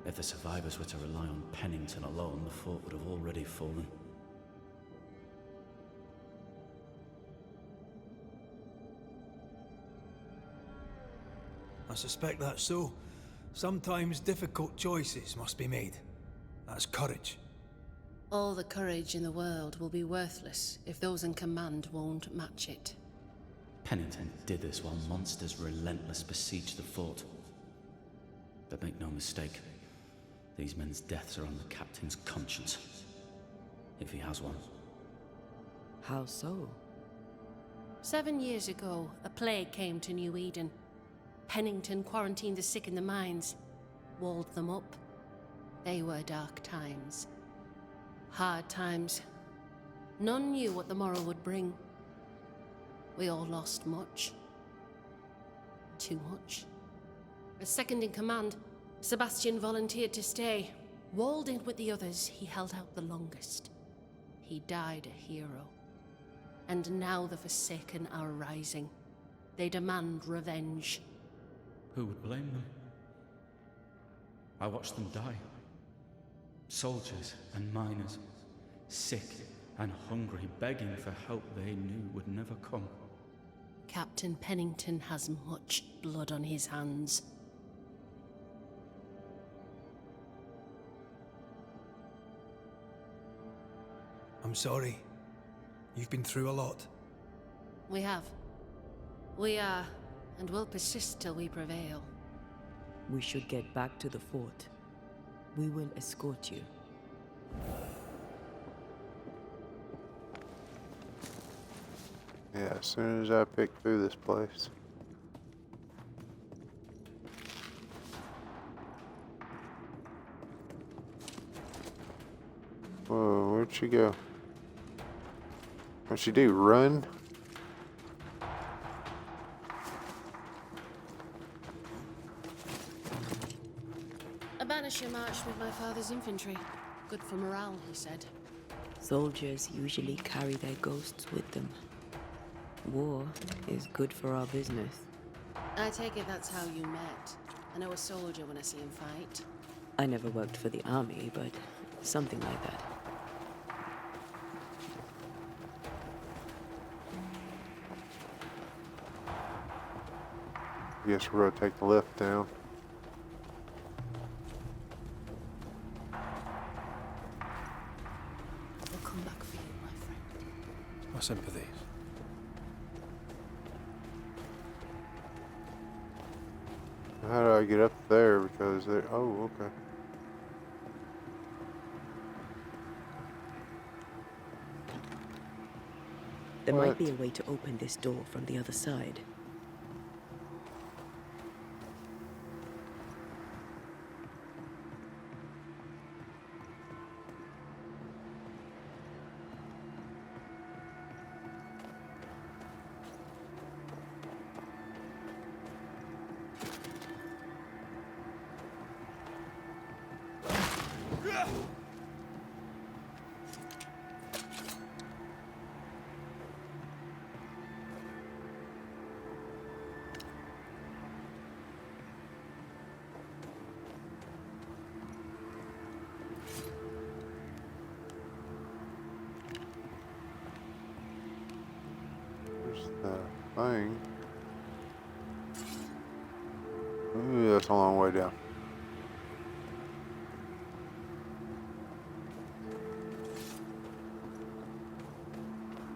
If the survivors were to rely on Pennington alone, the fort would have already fallen. I suspect that's so. Sometimes difficult choices must be made. That's courage. All the courage in the world will be worthless if those in command won't match it. Pennington did this while monsters relentless besieged the fort. But make no mistake, the These men's deaths are on the captain's conscience. If he has one. How so? 7 years ago, a plague came to New Eden. Pennington quarantined the sick in the mines, walled them up. They were dark times. Hard times. None knew what the morrow would bring. We all lost much. Too much. As second in command, Sebastian volunteered to stay. Walled in with the others, he held out the longest. He died a hero. And now the Forsaken are rising. They demand revenge. Who would blame them? I watched them die. Soldiers and miners, sick and hungry, begging for help they knew would never come. Captain Pennington has much blood on his hands. I'm sorry. You've been through a lot. We have. We are, and will persist till we prevail. We should get back to the fort. We will escort you. Yeah, as soon as I pick through this place. Whoa, where'd she go? What'd she do? Run? A banisher marched with my father's infantry. Good for morale, he said. Soldiers usually carry their ghosts with them. War is good for our business. I take it that's how you met. I know a soldier when I see him fight. I never worked for the army, but something like that. Guess we're gonna take the lift down. They'll come back for you, my friend. My sympathies. How do I get up there? Because they're... Oh, okay. There What? might be a way to open this door from the other side. There's the thing. Ooh, that's a long way down.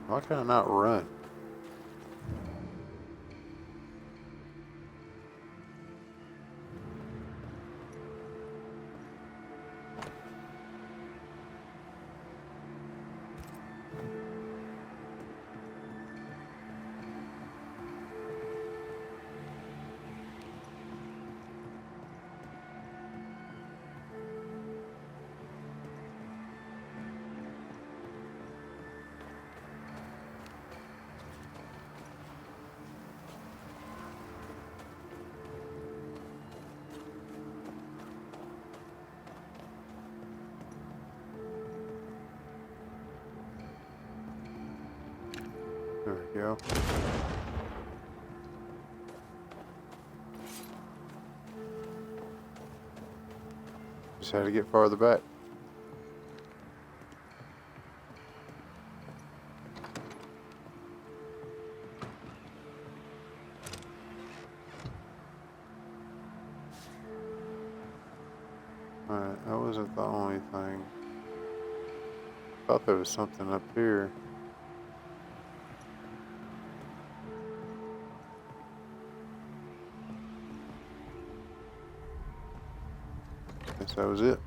Why can I not run? There we go. Just had to get farther back. Alright, that wasn't the only thing. Thought there was something up here. Guess that was it.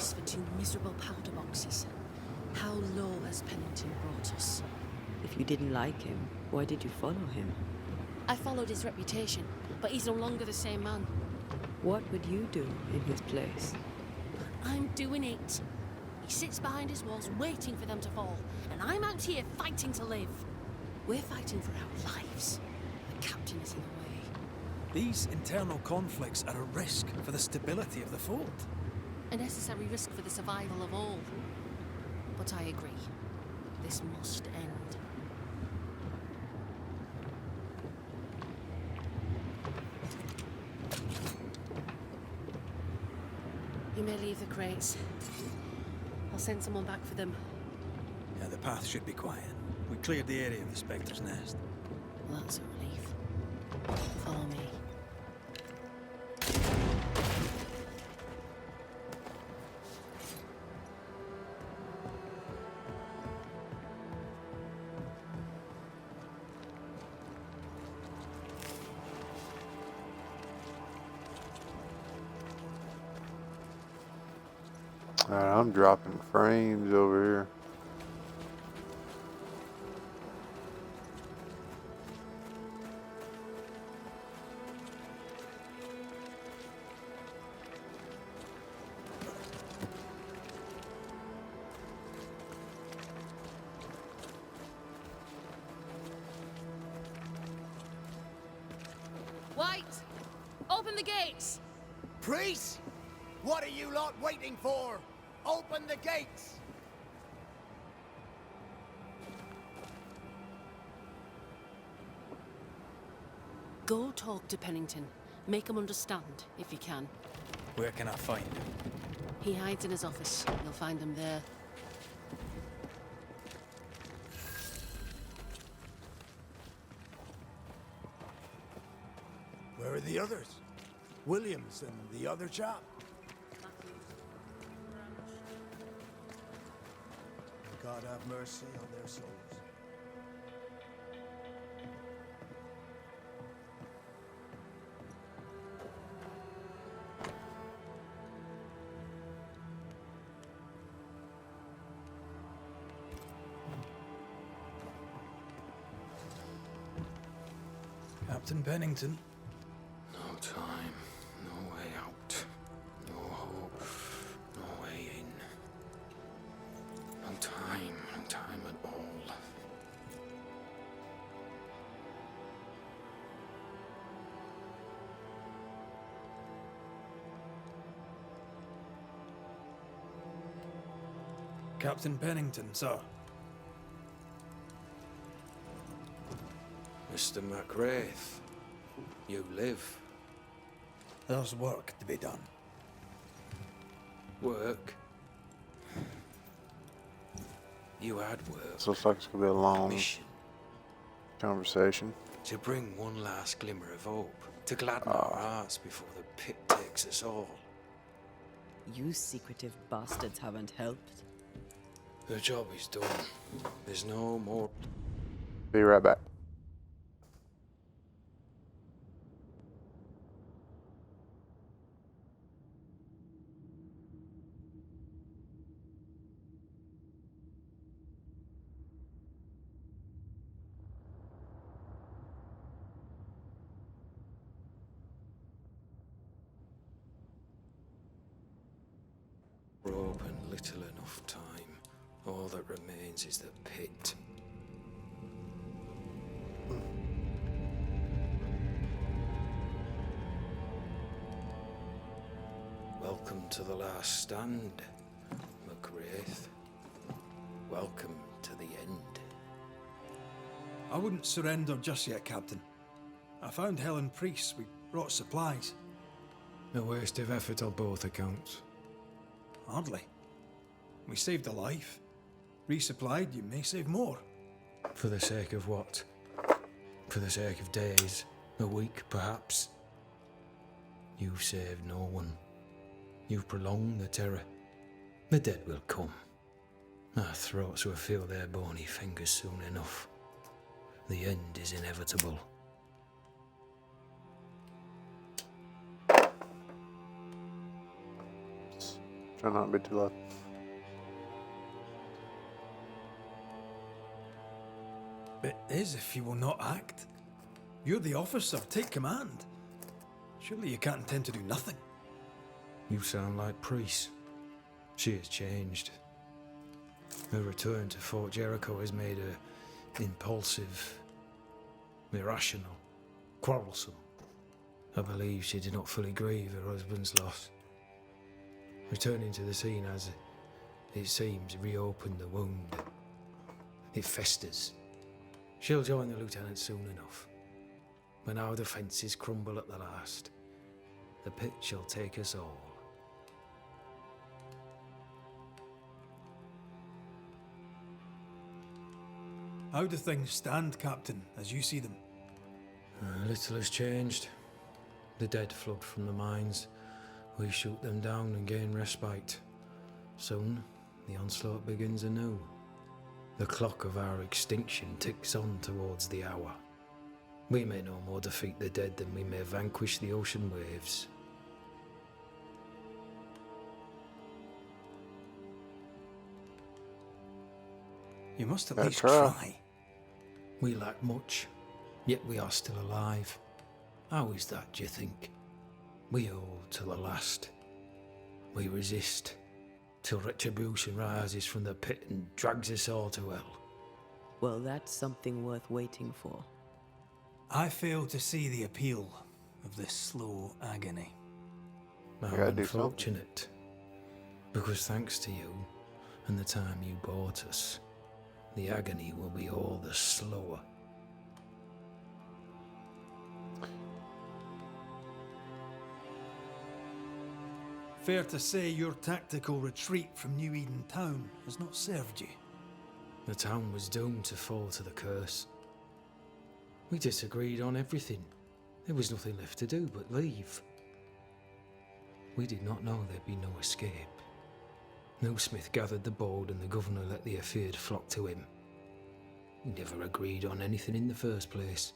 price for 2 miserable powder boxes. How low has Pennington brought us? If you didn't like him, why did you follow him? I followed his reputation, but he's no longer the same man. What would you do in his place? I'm doing it. He sits behind his walls waiting for them to fall, and I'm out here fighting to live. We're fighting for our lives. The captain is in the way. These internal conflicts are a risk for the stability of the fort. A necessary risk for the survival of all. But I agree. This must end. You may leave the crates. I'll send someone back for them. Yeah, the path should be quiet. We cleared the area of the Spectre's nest. Well, that's a relief. Follow me. Alright, I'm dropping frames over here. White! Open the gates! Priest? What are you lot waiting for? Open the gates! Go talk to Pennington. Make him understand, if you can. Where can I find him? He hides in his office. You'll find him there. Where are the others? Williams and the other chap? May God have mercy on their souls. Captain Pennington. No time, no way out, no hope, no way in. No time at all. Captain Pennington, sir. Mr. McWraith, you live. There's work to be done. Work? You had work. This looks like it's gonna be a long Mission. conversation. To bring one last glimmer of hope. To gladden our hearts before the pit takes us all. You secretive bastards haven't helped. The job is done. There's no more. Be right back. Rope and little enough time. All that remains is the pit. Welcome to the last stand, McWraith. Welcome to the end. I wouldn't surrender just yet, Captain. I found Helen Priest. We brought supplies. A waste of effort on both accounts. Hardly. We saved a life. Resupplied, you may save more. For the sake of what? For the sake of days, a week perhaps? You've saved no one. You've prolonged the terror. The dead will come. Our throats will feel their bony fingers soon enough. The end is inevitable. Try not to be too loud. It is if you will not act. You're the officer, take command. Surely you can't intend to do nothing. You sound like Priest. She has changed. Her return to Fort Jericho has made her impulsive, irrational, quarrelsome. I believe she did not fully grieve her husband's loss. Returning to the scene has, it seems, reopened the wound. It festers. She'll join the lieutenant soon enough. When our defences crumble at the last, the pit shall take us all. How do things stand, Captain, as you see them? Little has changed. The dead flood from the mines. We shoot them down and gain respite. Soon, the onslaught begins anew. The clock of our extinction ticks on towards the hour. We may no more defeat the dead than we may vanquish the ocean waves. You must at Gotta least try. try. We lack much, yet we are still alive. How is that, do you think? We hold to the last. We resist, till retribution rises from the pit and drags us all to hell. Well, that's something worth waiting for. I fail to see the appeal of this slow agony. I'm gotta do something. unfortunate, because thanks to you and the time you bought us, the agony will be all the slower. Fair to say your tactical retreat from New Eden town has not served you. The town was doomed to fall to the curse. We disagreed on everything. There was nothing left to do but leave. We did not know there'd be no escape. No Smith gathered the bold and the governor let the afeared flock to him. We never agreed on anything in the first place.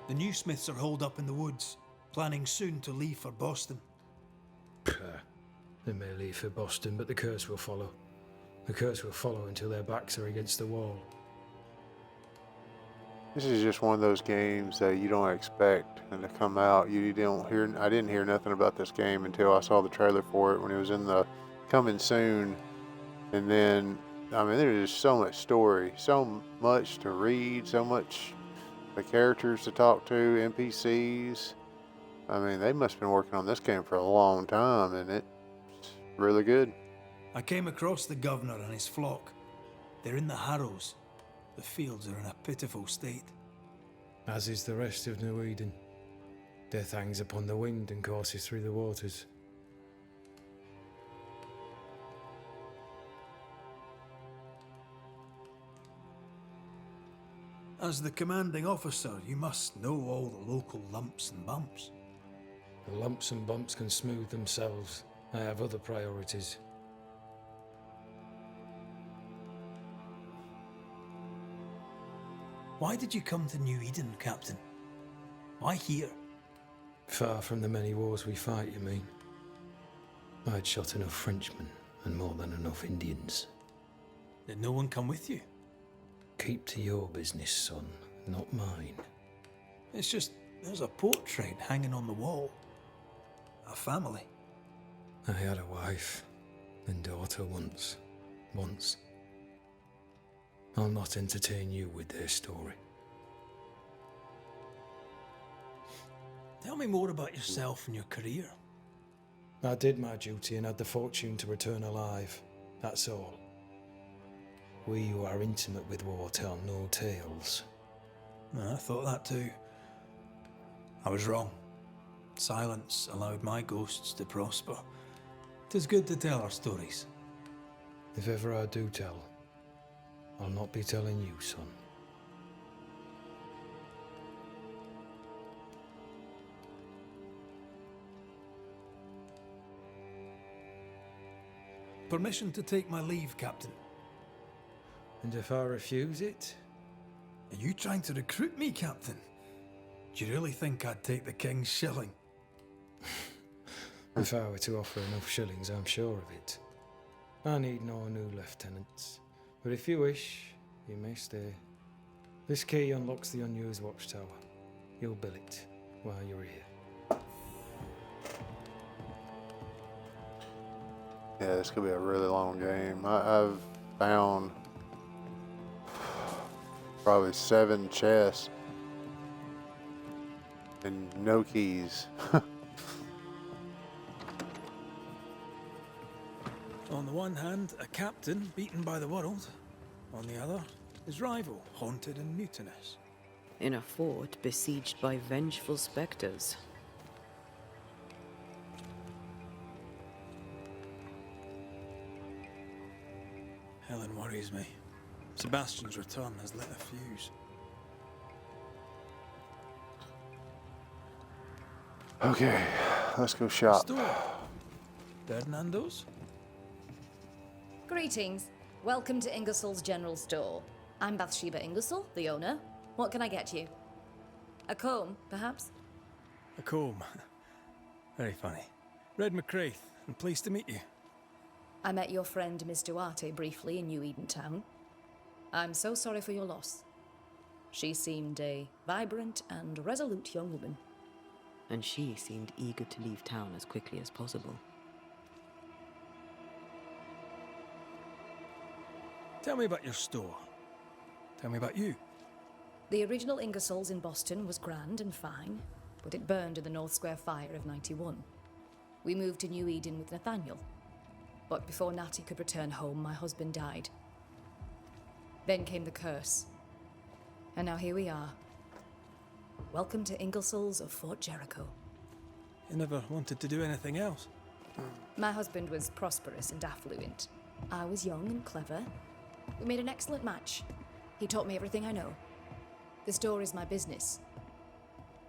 The new Smiths are holed up in the woods, planning soon to leave for Boston. They may leave for Boston, but the curse will follow. The curse will follow until their backs are against the wall. This is just one of those games that you don't expect and to come out. You don't hear. I didn't hear nothing about this game until I saw the trailer for it when it was in the coming soon. And then, I mean, there's just so much story, so much to read, so much the characters to talk to, NPCs. I mean, they must have been working on this game for a long time, and it's really good. I came across the governor and his flock. They're in the Harrows. The fields are in a pitiful state. As is the rest of New Eden. Death hangs upon the wind and courses through the waters. As the commanding officer, you must know all the local lumps and bumps. The lumps and bumps can smooth themselves. I have other priorities. Why did you come to New Eden, Captain? Why here? Far from the many wars we fight, you mean? I'd shot enough Frenchmen and more than enough Indians. Did no one come with you? Keep to your business, son, not mine. It's just, there's a portrait hanging on the wall. A family. I had a wife and daughter once. I'll not entertain you with their story. Tell me more about yourself and your career. I did my duty and had the fortune to return alive. That's all. We who are intimate with war tell no tales. I thought that too. I was wrong. Silence allowed my ghosts to prosper. 'Tis good to tell our stories. If ever I do tell, I'll not be telling you, son. Permission to take my leave, Captain. And if I refuse it? Are you trying to recruit me, Captain? Do you really think I'd take the King's shilling? If I were to offer enough shillings, I'm sure of it. I need no new lieutenants. But if you wish, you may stay. This key unlocks the unused watchtower. You'll bill it while you're here. Yeah, this could be a really long game. I've found probably 7 chests and no keys. On the one hand, a captain beaten by the world. On the other, his rival, haunted and mutinous. In a fort besieged by vengeful specters. Helen worries me. Sebastian's return has lit a fuse. Okay, let's go shop. Store. Ferdinando's? Greetings. Welcome to Ingersoll's General Store. I'm Bathsheba Ingersoll, the owner. What can I get you? A comb, perhaps? A comb. Very funny. Red McCraith, and pleased to meet you. I met your friend Miss Duarte briefly in New Eden Town. I'm so sorry for your loss. She seemed a vibrant and resolute young woman. And she seemed eager to leave town as quickly as possible. Tell me about your store. Tell me about you. The original Ingersoll's in Boston was grand and fine, but it burned in the North Square fire of '91. We moved to New Eden with Nathaniel. But before Natty could return home, my husband died. Then came the curse. And now here we are. Welcome to Ingersoll's of Fort Jericho. You never wanted to do anything else? My husband was prosperous and affluent. I was young and clever. We made an excellent match. He taught me everything I know. The store is my business.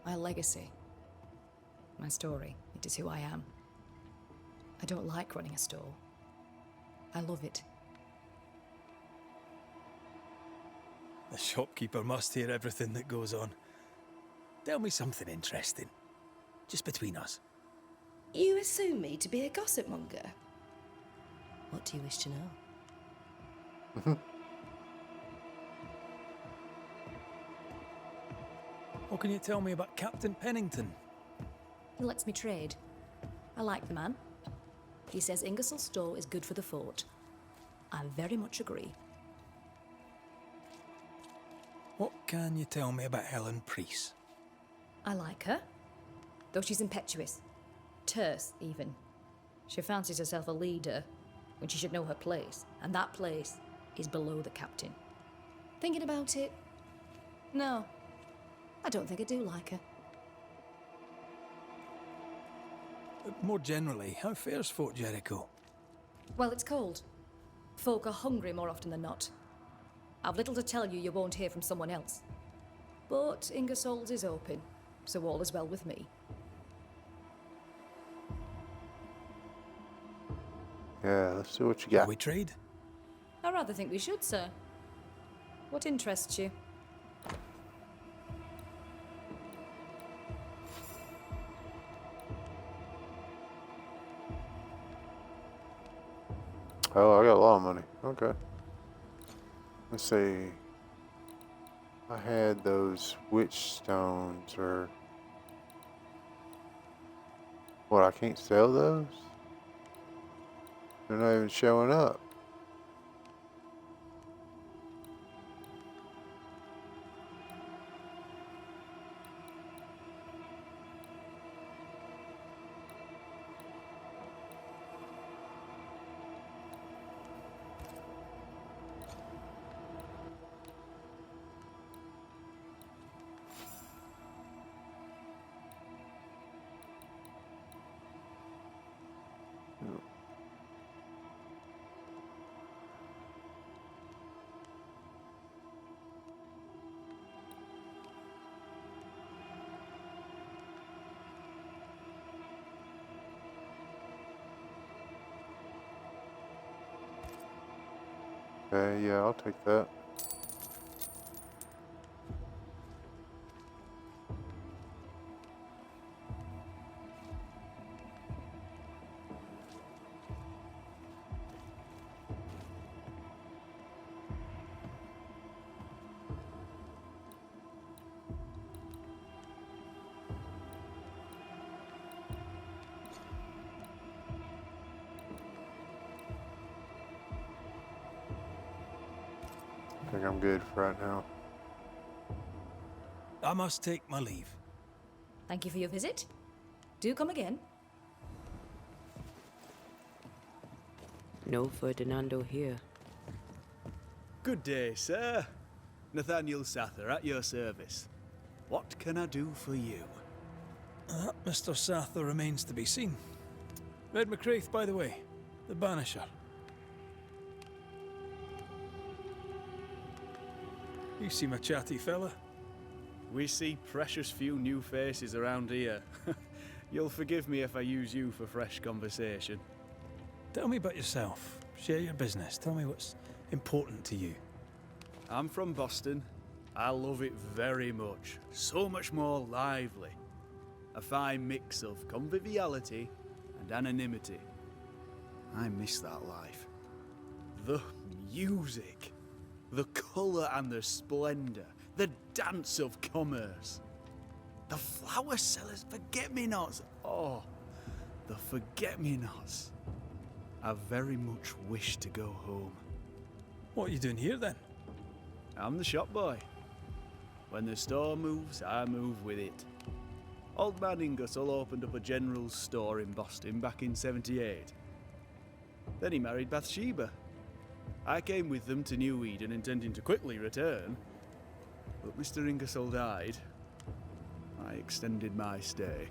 My legacy. My story. It is who I am. I don't like running a store. I love it. The shopkeeper must hear everything that goes on. Tell me something interesting. Just between us. You assume me to be a gossip monger? What do you wish to know? What can you tell me about Captain Pennington? He lets me trade. I like the man. He says Ingersoll's store is good for the fort. I very much agree. What can you tell me about Helen Priest? I like her, though she's impetuous. Terse, even. She fancies herself a leader when she should know her place, and that place is below the captain. Thinking about it, no, I don't think I do like her. More generally, how fares Fort Jericho? Well, it's cold. Folk are hungry more often than not. I've little to tell you won't hear from someone else. But Ingersoll's is open, so all is well with me. Yeah, let's see what you Shall got. we trade? I rather think we should, sir. What interests you? Oh, I got a lot of money. Okay. Let's see. I had those witch stones, or what? I can't sell those? They're not even showing up. Okay, yeah, I'll take that. I think I'm good for right now. I must take my leave. Thank you for your visit. Do come again. No Ferdinando here. Good day, sir. Nathaniel Sather at your service. What can I do for you? Mr. Sather remains to be seen. Red McCraith, by the way, the banisher. You seem a chatty fella. We see precious few new faces around here. You'll forgive me if I use you for fresh conversation. Tell me about yourself. Share your business. Tell me what's important to you. I'm from Boston. I love it very much. So much more lively. A fine mix of conviviality and anonymity. I miss that life. The music. The colour and the splendour. The dance of commerce. The flower sellers' forget-me-nots. Oh, the forget-me-nots. I very much wish to go home. What are you doing here then? I'm the shop boy. When the store moves, I move with it. Old man Ingersoll opened up a general store in Boston back in '78. Then he married Bathsheba. I came with them to New Eden intending to quickly return, but Mr. Ingersoll died. I extended my stay.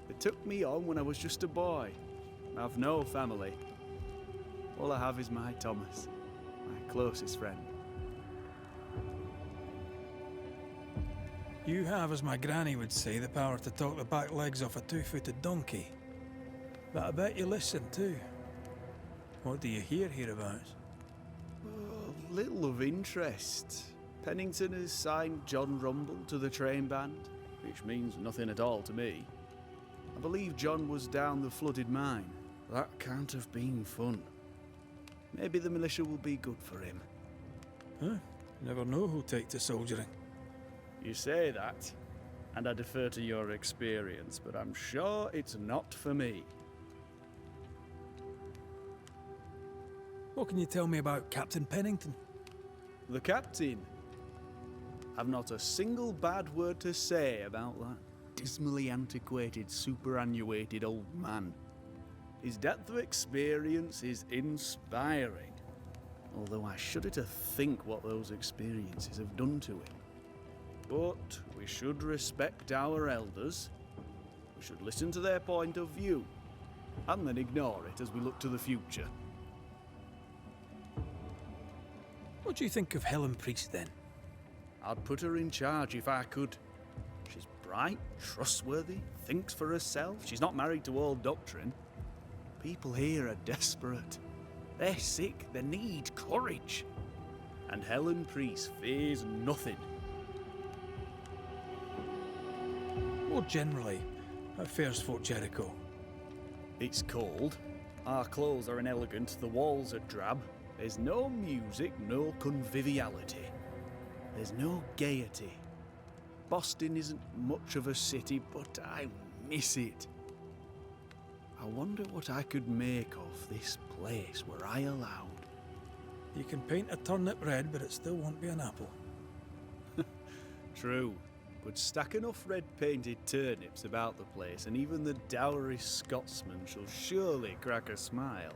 They took me on when I was just a boy. I've no family. All I have is my Thomas, my closest friend. You have, as my granny would say, the power to talk the back legs off a two-footed donkey. But I bet you listen too. What do you hear hereabouts? Oh, little of interest. Pennington has signed John Rumble to the train band, which means nothing at all to me. I believe John was down the flooded mine. That can't have been fun. Maybe the militia will be good for him. Huh? You never know who'll take to soldiering. You say that, and I defer to your experience, but I'm sure it's not for me. What can you tell me about Captain Pennington? The captain? I've not a single bad word to say about that dismally antiquated, superannuated old man. His depth of experience is inspiring, although I shudder to think what those experiences have done to him. But we should respect our elders. We should listen to their point of view, and then ignore it as we look to the future. What do you think of Helen Priest, then? I'd put her in charge if I could. She's bright, trustworthy, thinks for herself. She's not married to old doctrine. People here are desperate. They're sick, they need courage. And Helen Priest fears nothing. More generally, how fares Fort Jericho? It's cold. Our clothes are inelegant, the walls are drab. There's no music, no conviviality. There's no gaiety. Boston isn't much of a city, but I miss it. I wonder what I could make of this place were I allowed. You can paint a turnip red, but it still won't be an apple. True. But stack enough red-painted turnips about the place, and even the dour Scotsman shall surely crack a smile.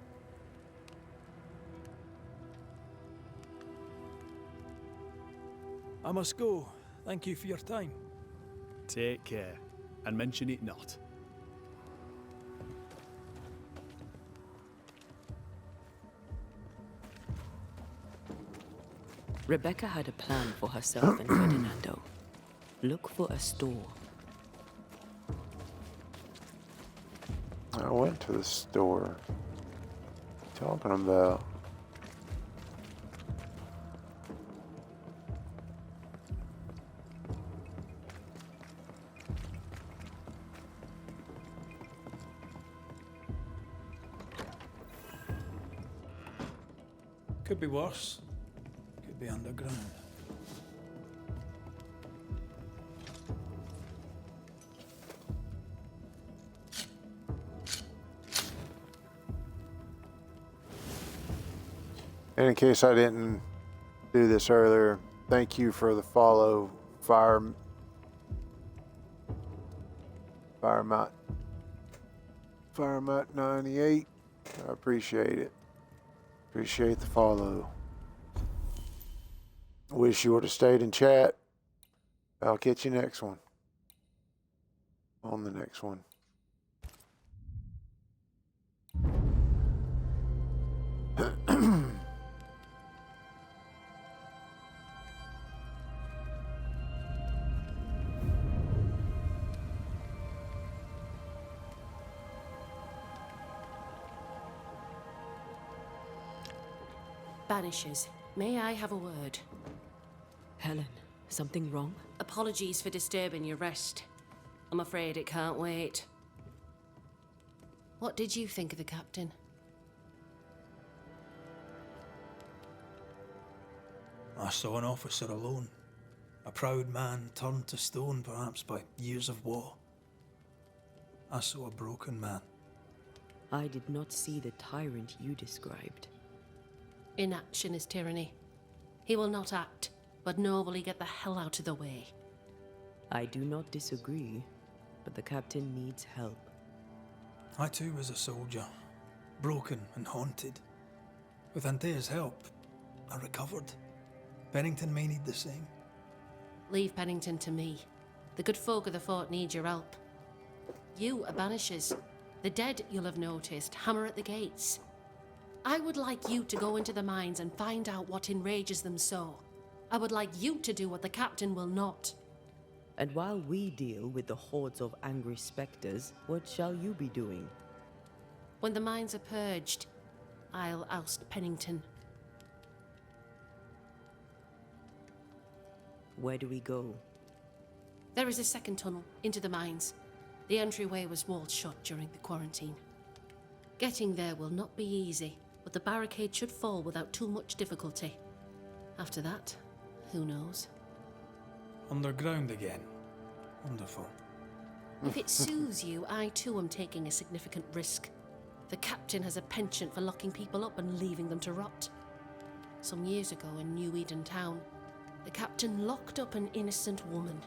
I must go. Thank you for your time. Take care, and mention it not. Rebecca had a plan for herself and Ferdinando. Look for a store. I went to the store. What you talking about? Could be worse. Could be underground. And in case I didn't do this earlier. Thank you for the follow, Firemat98. I appreciate it. Appreciate the follow. Wish you would have stayed in chat. I'll catch you next one. On the next one. Banishers, may I have a word? Helen, something wrong? Apologies for disturbing your rest. I'm afraid it can't wait. What did you think of the captain? I saw an officer alone. A proud man turned to stone, perhaps by years of war. I saw a broken man. I did not see the tyrant you described. Inaction is tyranny. He will not act, but nor will he get the hell out of the way. I do not disagree, but the captain needs help. I too was a soldier, broken and haunted. With Antea's help, I recovered. Pennington may need the same. Leave Pennington to me. The good folk of the fort need your help. You are banishers. The dead, you'll have noticed, hammer at the gates. I would like you to go into the mines and find out what enrages them so. I would like you to do what the captain will not. And while we deal with the hordes of angry specters, what shall you be doing? When the mines are purged, I'll oust Pennington. Where do we go? There is a second tunnel into the mines. The entryway was walled shut during the quarantine. Getting there will not be easy, but the barricade should fall without too much difficulty. After that, who knows? Underground again. Wonderful. If it soothes you, I too am taking a significant risk. The captain has a penchant for locking people up and leaving them to rot. Some years ago in New Eden town, the captain locked up an innocent woman.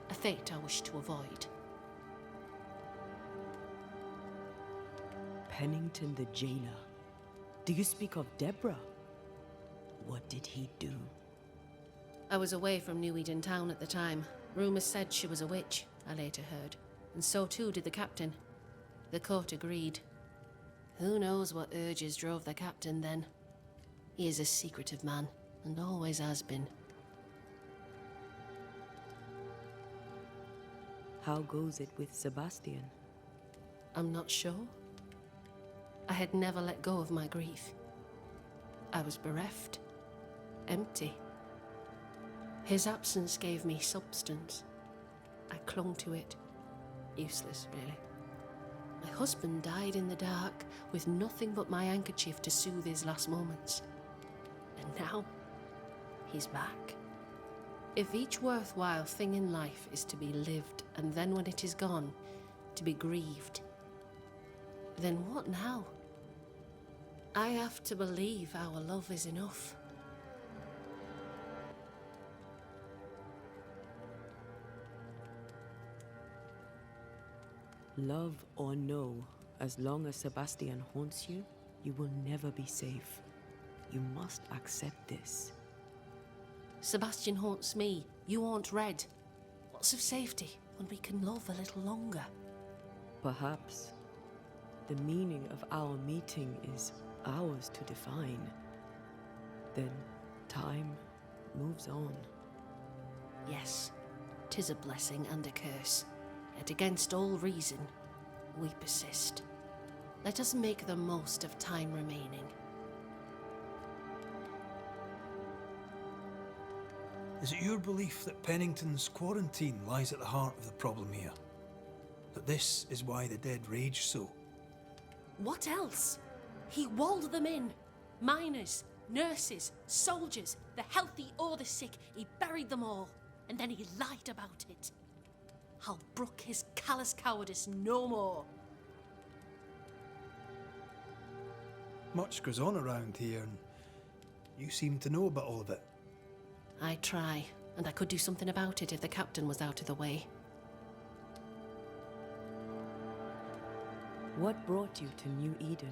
A fate I wish to avoid. Pennington the jailer. Do you speak of Deborah? What did he do? I was away from New Eden town at the time. Rumours said she was a witch, I later heard. And so too did the captain. The court agreed. Who knows what urges drove the captain then? He is a secretive man, and always has been. How goes it with Sebastian? I'm not sure. I had never let go of my grief. I was bereft, empty. His absence gave me substance. I clung to it. Useless, really. My husband died in the dark, with nothing but my handkerchief to soothe his last moments. And now, he's back. If each worthwhile thing in life is to be lived, and then when it is gone, to be grieved, then what now? I have to believe our love is enough. Love or no, as long as Sebastian haunts you, you will never be safe. You must accept this. Sebastian haunts me, you haunt Red. What's of safety when we can love a little longer? Perhaps the meaning of our meeting is ours to define. Then time moves on. Yes, 'tis a blessing and a curse. Yet against all reason, we persist. Let us make the most of time remaining. Is it your belief that Pennington's quarantine lies at the heart of the problem here? That this is why the dead rage so? What else? He walled them in. Miners, nurses, soldiers, the healthy or the sick, he buried them all. And then he lied about it. I'll brook his callous cowardice no more. Much goes on around here, and You seem to know about all of it. I try, and I could do something about it if the captain was out of the way. What brought you to New Eden?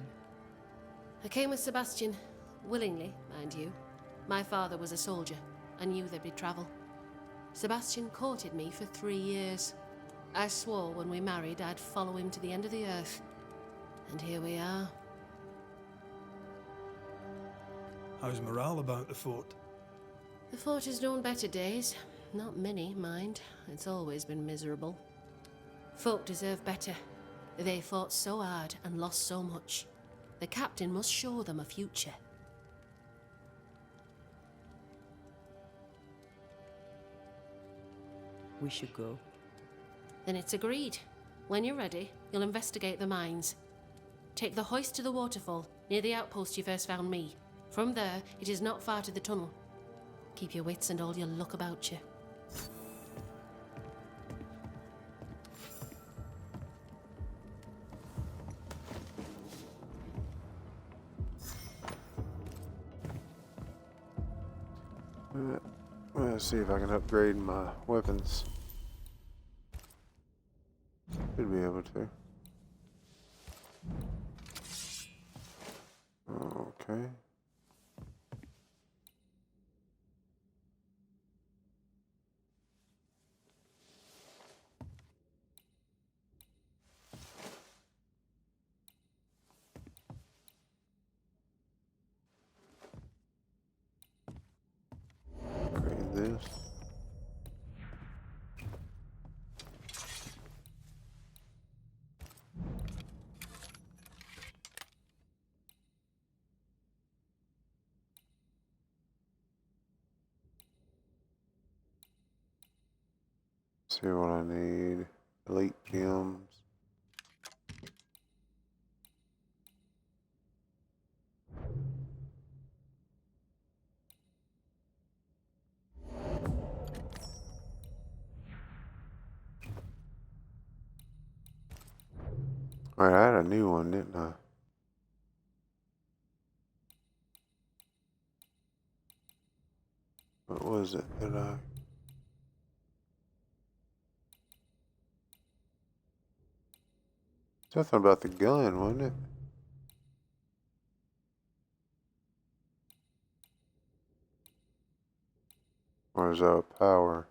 I came with Sebastian, willingly, mind you. My father was a soldier. I knew there'd be travel. Sebastian courted me for 3 years. I swore when we married I'd follow him to the end of the earth. And here we are. How's morale about the fort? The fort has known better days. Not many, mind. It's always been miserable. Folk deserve better. They fought so hard and lost so much. The captain must show them a future. We should go. Then it's agreed. When you're ready, you'll investigate the mines. Take the hoist to the waterfall, near the outpost you first found me. From there, it is not far to the tunnel. Keep your wits and all your luck about you. Let's see if I can upgrade my weapons. Should be able to. Okay. Upgrade this. See what I need. Elite gems. Alright, I had a new one, didn't I? What was it that I... Something about the gun, wasn't it? Or is that power?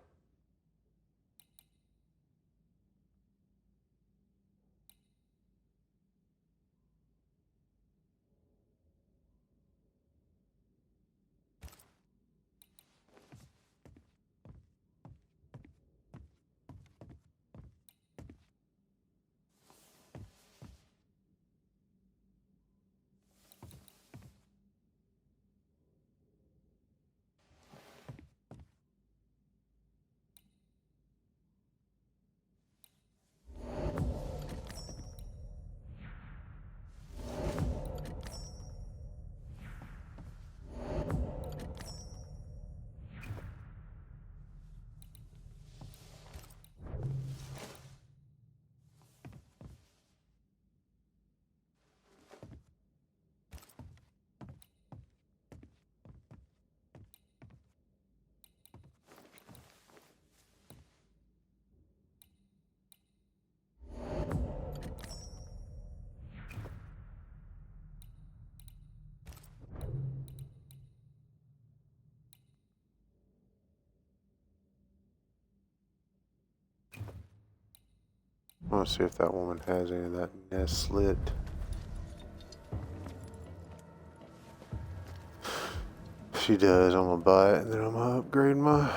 I want to see if that woman has any of that nest slit. If she does, I'm gonna buy it and then I'm gonna upgrade my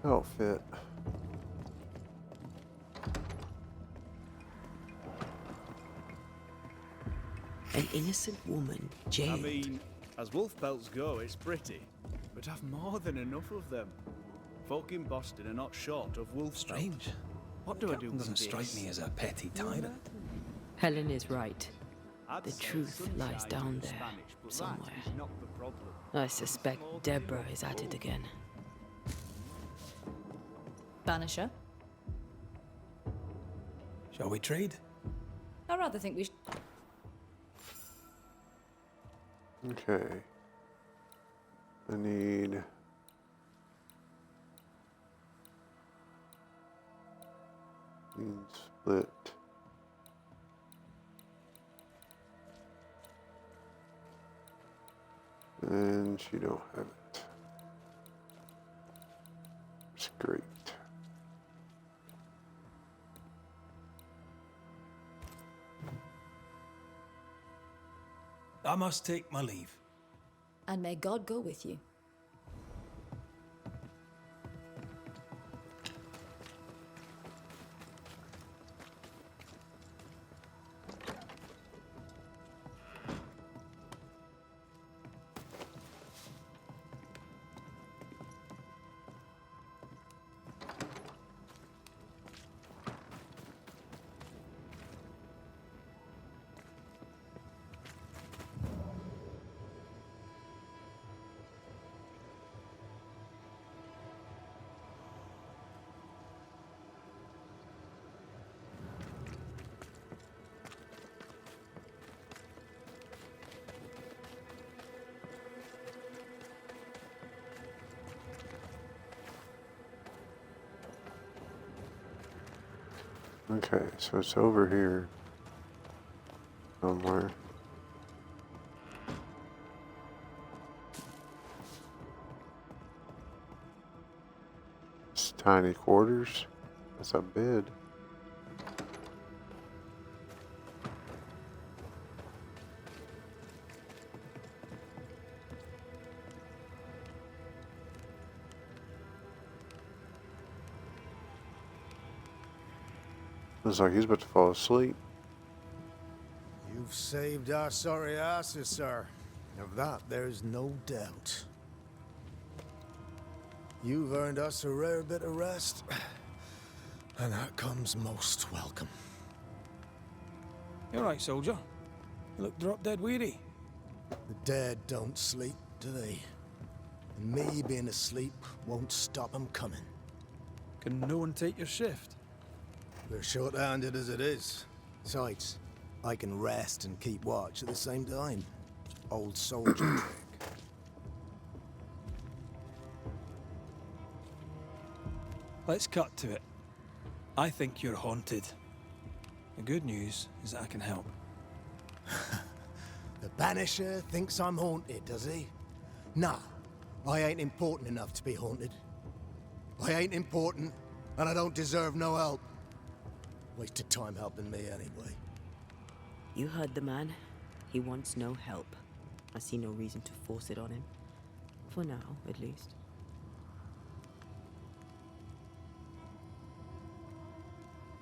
outfit. An innocent woman, jailed. I mean, as wolf pelts go, it's pretty. But I've more than enough of them. Folk in Boston are not short of wolf Strange. pelts. What do I do with Doesn't this? strike me as a petty tyrant. Helen is right. I'd The say truth sunshine lies down in there, Spanish, but that somewhere. is not the problem. I suspect Deborah is at it again. Banisher? Shall we trade? I rather think we should. Okay. I need split. And she don't have it. It's great. I must take my leave. And may God go with you. Okay, so it's over here somewhere. It's tiny quarters. That's a bed. Looks like he's about to fall asleep. You've saved our sorry asses, sir. Of that, there's no doubt. You've earned us a rare bit of rest, and that comes most welcome. You're right, soldier. You look drop dead weary. The dead don't sleep, do they? And me being asleep won't stop them coming. Can no one take your shift? We're short-handed as it is. Besides, I can rest and keep watch at the same time. Old soldier trick. Let's cut to it. I think you're haunted. The good news is that I can help. The Banisher thinks I'm haunted, does he? Nah, I ain't important enough to be haunted. I ain't important, and I don't deserve no help. Wasted time helping me anyway. You heard the man. He wants no help. I see no reason to force it on him. For now, at least.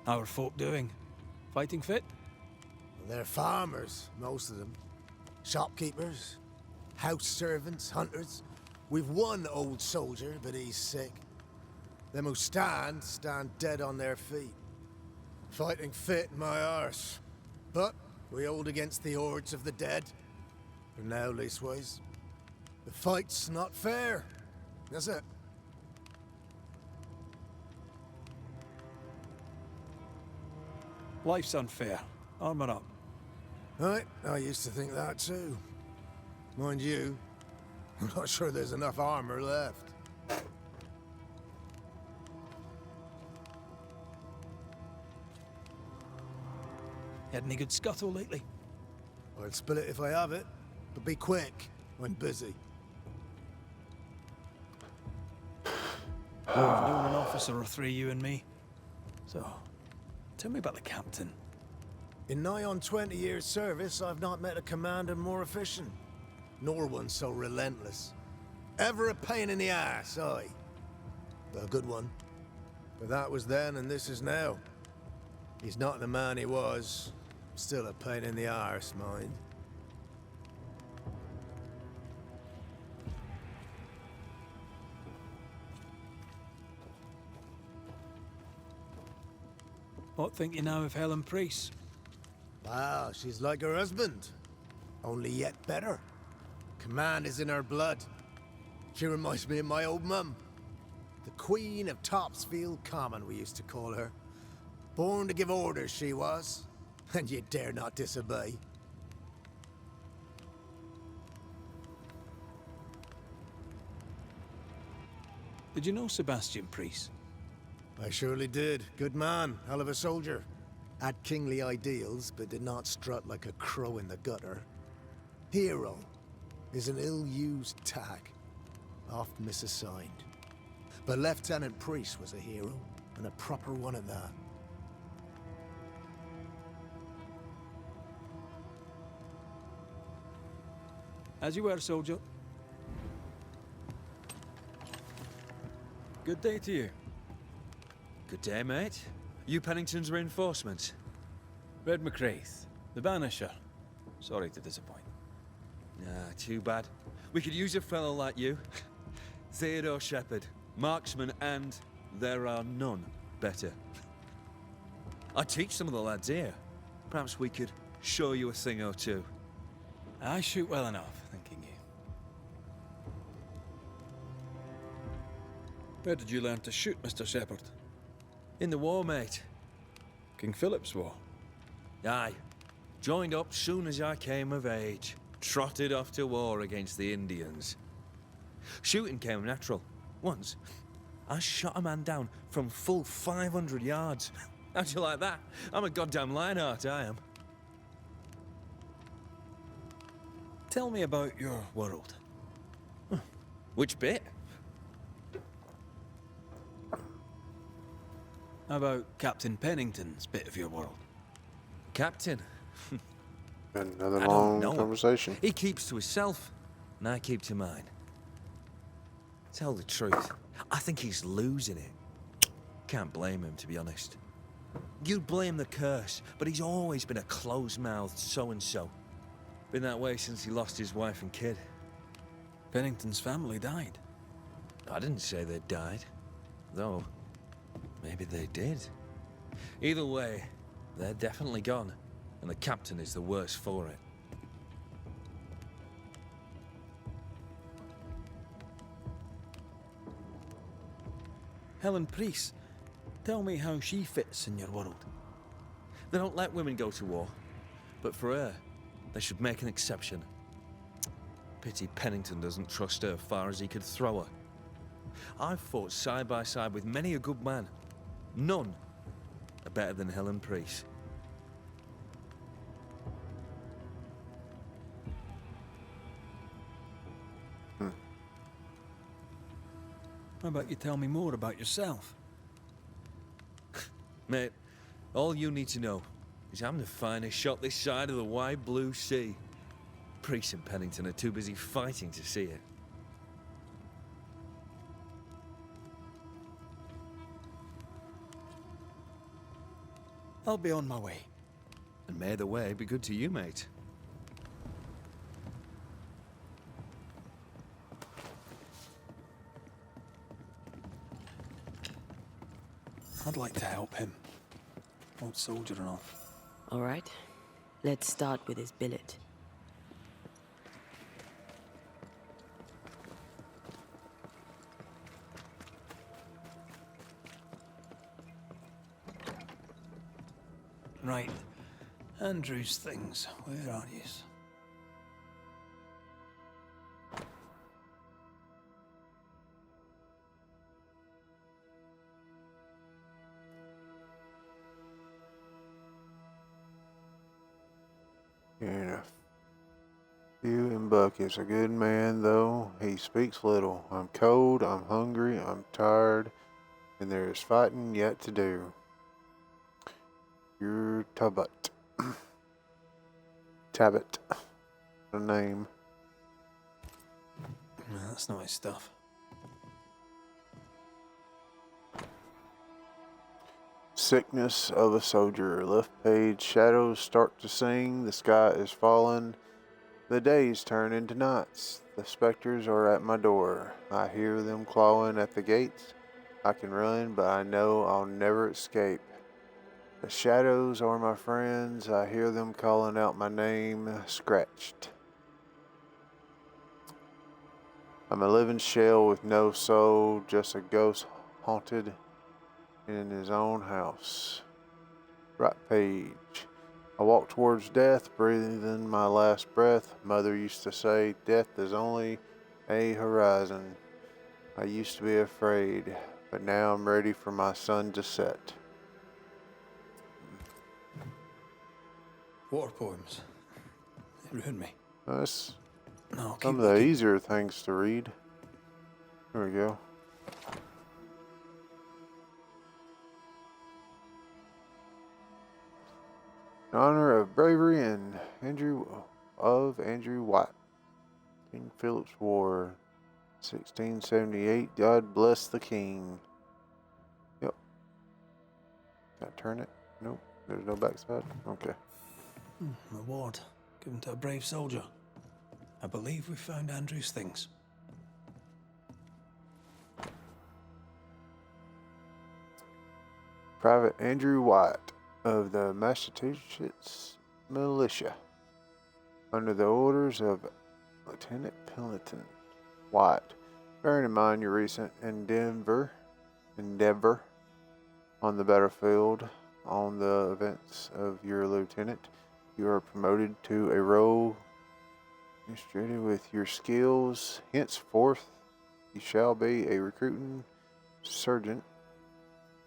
How are folk doing? Fighting fit? They're farmers, most of them. Shopkeepers, house servants, hunters. We've one old soldier, but he's sick. Them who stand dead on their feet. Fighting fit, my arse. But we hold against the hordes of the dead. For now, leastways. The fight's not fair. That's it. Life's unfair. Armor up. Right, I used to think that too. Mind you, I'm not sure there's enough armor left. Had any good scuttle lately? I'll spill it if I have it, but be quick. I'm busy. I've known an officer or three, you and me. So, tell me about the captain. In nigh on 20 years' service, I've not met a commander more efficient, nor one so relentless. Ever a pain in the ass, aye. A good one. But that was then and this is now. He's not the man he was. Still a pain in the arse, mind. What think you now of Helen Priest? Wow, she's like her husband. Only yet better. Command is in her blood. She reminds me of my old mum. The Queen of Topsfield Common, we used to call her. Born to give orders, she was. And you dare not disobey. Did you know Sebastian Priest? I surely did. Good man, hell of a soldier. Had kingly ideals, but did not strut like a crow in the gutter. Hero is an ill-used tag, oft misassigned. But Lieutenant Priest was a hero, and a proper one at that. As you were, soldier. Good day to you. Good day, mate. You Pennington's reinforcements? Red McCraith, the Banisher. Sorry to disappoint. Ah, too bad. We could use a fellow like you. Theodore Shepherd, marksman, and there are none better. I teach some of the lads here. Perhaps we could show you a thing or two. I shoot well enough, thinking you. Where did you learn to shoot, Mr. Shepherd? In the war, mate. King Philip's War? Aye. Joined up soon as I came of age. Trotted off to war against the Indians. Shooting came natural. Once, I shot a man down from full 500 yards. How'd you like that? I'm a goddamn Lionheart, I am. Tell me about your world. Which bit? How about Captain Pennington's bit of your world? Captain? Another I long don't know. conversation. He keeps to himself, and I keep to mine. Tell the truth, I think he's losing it. Can't blame him, to be honest. You'd blame the curse, but he's always been a close-mouthed so-and-so. Been that way since he lost his wife and kid. Pennington's family died. I didn't say they died, though maybe they did. Either way, they're definitely gone, and the captain is the worse for it. Helen Priest, tell me how she fits in your world. They don't let women go to war, but for her, they should make an exception. Pity Pennington doesn't trust her far as he could throw her. I've fought side by side with many a good man. None are better than Helen Priest. How about you tell me more about yourself? Mate, all you need to know is I'm the finest shot this side of the wide blue sea. Priest and Pennington are too busy fighting to see it. I'll be on my way. And may the way be good to you, mate. I'd like to help him. Old soldier and all. All right. Let's start with his billet. Right. Andrew's things. Where are yous? Yeah. You and Buck is a good man, though he speaks little. I'm cold, I'm hungry, I'm tired, and there is fighting yet to do. You're Tabut. Tabut. A name. No, that's not his stuff. Sickness of a soldier. Left page. Shadows start to sing. The sky is falling. The days turn into nights. The specters are at my door. I hear them clawing at the gates. I can run, but I know I'll never escape. The shadows are my friends. I hear them calling out my name, scratched. I'm a living shell with no soul, just a ghost haunted in his own house. Right page. I walk towards death, breathing my last breath. Mother used to say, death is only a horizon. I used to be afraid, but now I'm ready for my sun to set. War poems. They ruin me. That's No, some keep of the looking. easier things to read. There we go. In honor of bravery and Andrew White, King Philip's War, 1678. God bless the King. Yep. Can I turn it? Nope. There's no backside. Okay. Reward given to a brave soldier. I believe we found Andrew's things. Private Andrew White of the Massachusetts Militia, under the orders of Lieutenant Pendleton White. Bearing in mind your recent endeavor on the battlefield, on the events of your lieutenant, you are promoted to a role illustrated with your skills. Henceforth, you shall be a recruiting sergeant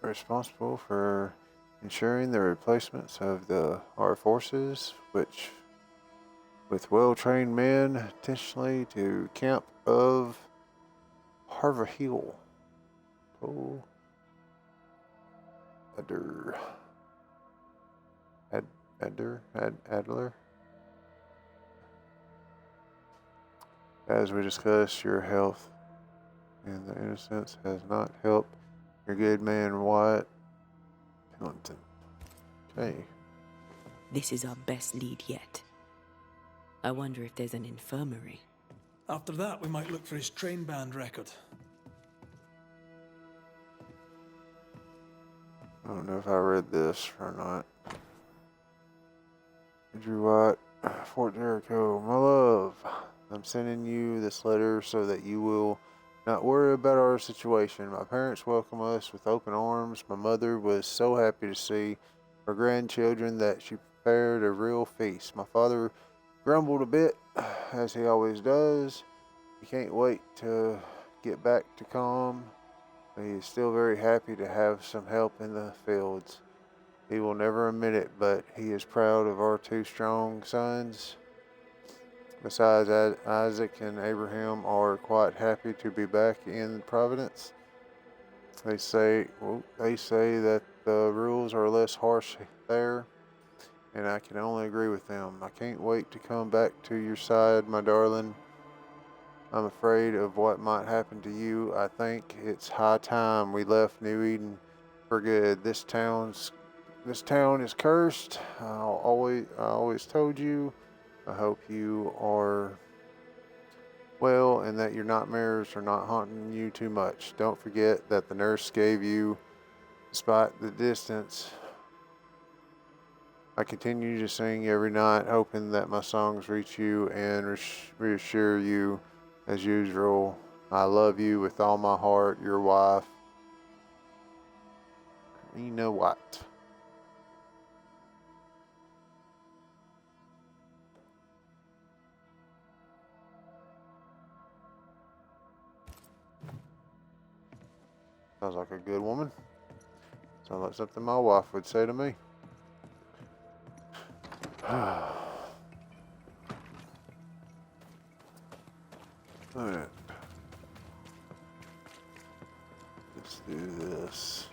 responsible for ensuring the replacements of our forces, which with well-trained men, intentionally to camp of Harver Hill. Oh, Adler. As we discussed, your health and the innocence has not helped your good man Wyatt Pendleton. Okay. This is our best lead yet. I wonder if there's an infirmary. After that, we might look for his train band record. I don't know if I read this or not. Andrew White, Fort Jericho. My love, I'm sending you this letter so that you will not worry about our situation. My parents welcome us with open arms. My mother was so happy to see her grandchildren that she prepared a real feast. My father grumbled a bit, as he always does. He can't wait to get back to calm. But he is still very happy to have some help in the fields. He will never admit it, but he is proud of our two strong sons. Besides, Isaac and Abraham are quite happy to be back in Providence. They say that the rules are less harsh there, and I can only agree with them. I can't wait to come back to your side, my darling. I'm afraid of what might happen to you. I think it's high time we left New Eden for good. This town is cursed. I always told you. I hope you are well and that your nightmares are not haunting you too much. Don't forget that the nurse gave you, despite the distance. I continue to sing every night, hoping that my songs reach you and reassure you as usual. I love you with all my heart, your wife, Karina White. Sounds like a good woman. Sounds like something my wife would say to me. Alright. Let's do this.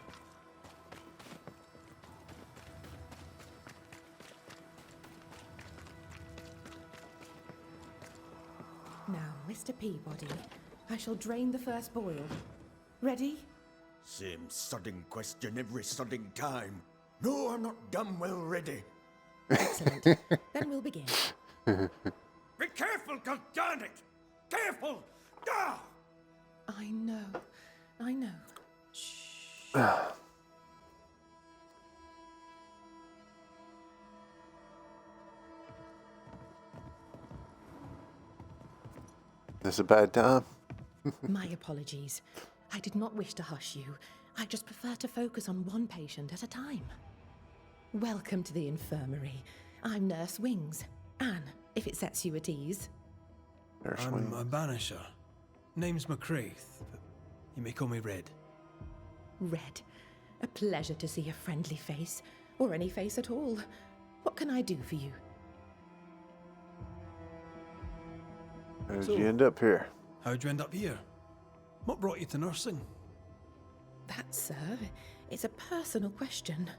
Now, Mr. Peabody, I shall drain the first boil. Ready? Same sodding question every sodding time. No, I'm not damn well ready. Excellent. Then we'll begin. Be careful, goddammit! Careful! Ah! I know. This a bad time? My apologies. I did not wish to hush you. I just prefer to focus on one patient at a time. Welcome to the infirmary. I'm Nurse Wings. Anne, if it sets you at ease. I'm a banisher. Name's McCraith. You may call me Red. Red. A pleasure to see a friendly face, or any face at all. What can I do for you? How did you end up here? How'd you end up here? What brought you to nursing? That, sir, is a personal question.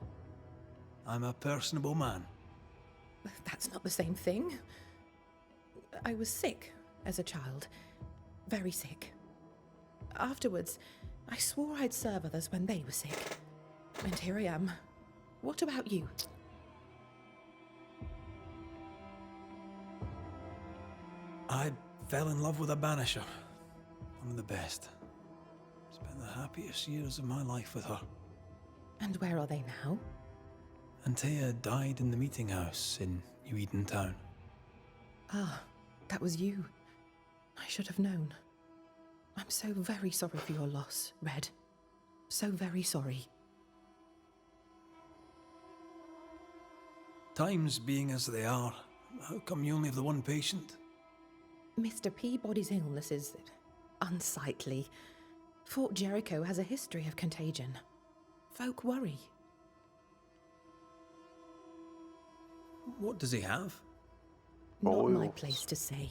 I'm a personable man. That's not the same thing. I was sick as a child. Very sick. Afterwards, I swore I'd serve others when they were sick. And here I am. What about you? I fell in love with a banisher. One of the best. Spent the happiest years of my life with her. And where are they now? Antea died in the meeting house in New Eden Town. Ah, that was you. I should have known. I'm so very sorry for your loss, Red. So very sorry. Times being as they are, how come you only have the one patient? Mr. Peabody's illness is unsightly. Fort Jericho has a history of contagion. Folk worry. What does he have? Not my place to say.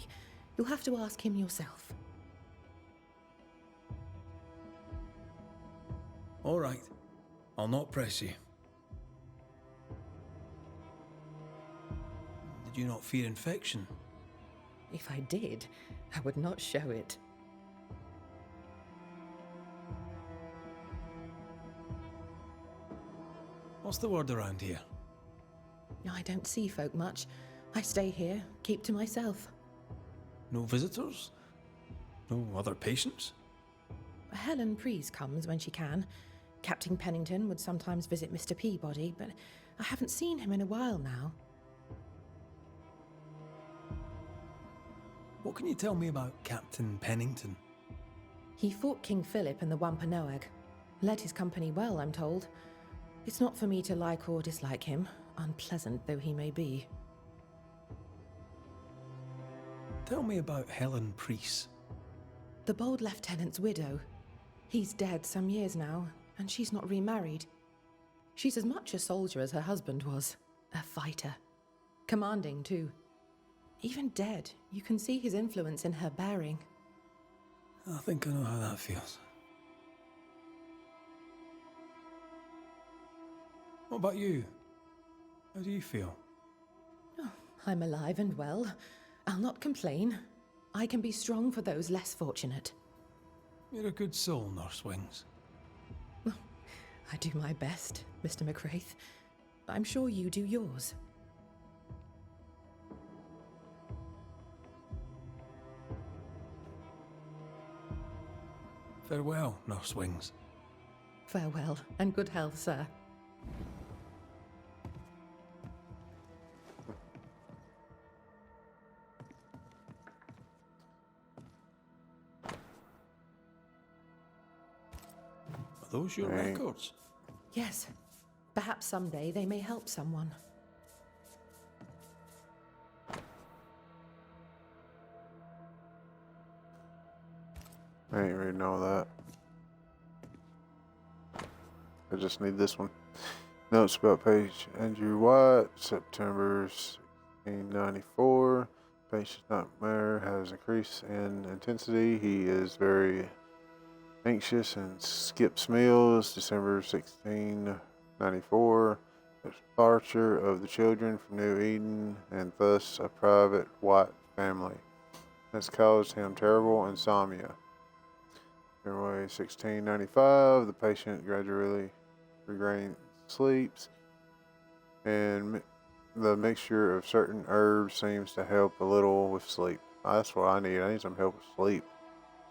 You'll have to ask him yourself. All right. I'll not press you. Did you not fear infection? If I did, I would not show it. What's the word around here? I don't see folk much. I stay here, keep to myself. No visitors? No other patients? Helen Preece comes when she can. Captain Pennington would sometimes visit Mr. Peabody, but I haven't seen him in a while now. What can you tell me about Captain Pennington? He fought King Philip in the Wampanoag. Led his company well, I'm told. It's not for me to like or dislike him, unpleasant though he may be. Tell me about Helen Preece. The bold lieutenant's widow. He's dead some years now, and she's not remarried. She's as much a soldier as her husband was. A fighter. Commanding, too. Even dead, you can see his influence in her bearing. I think I know how that feels. What about you? How do you feel? Oh, I'm alive and well. I'll not complain. I can be strong for those less fortunate. You're a good soul, Nurse Wings. I do my best, Mr. McCraith. I'm sure you do yours. Farewell, Nurse Wings. Farewell, and good health, sir. Are those your records? Yes. Perhaps someday they may help someone. I ain't reading all that. I just need this one. Notes about page Andrew White, September 1694. Patient's nightmare has increased in intensity. He is very anxious and skips meals. December 1694. Departure of the children from New Eden, and thus a private white family, has caused him terrible insomnia. February 1695, the patient gradually regains sleeps, and the mixture of certain herbs seems to help a little with sleep. That's what I need. I need some help with sleep.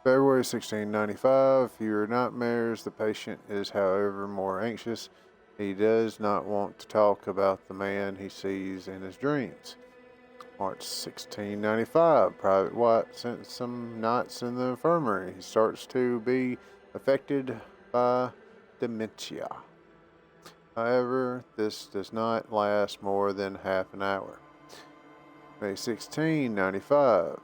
February 1695, fewer nightmares. The patient is, however, more anxious. He does not want to talk about the man he sees in his dreams. March 1695, Private White spent some nights in the infirmary. He starts to be affected by dementia. However, this does not last more than half an hour. May 1695,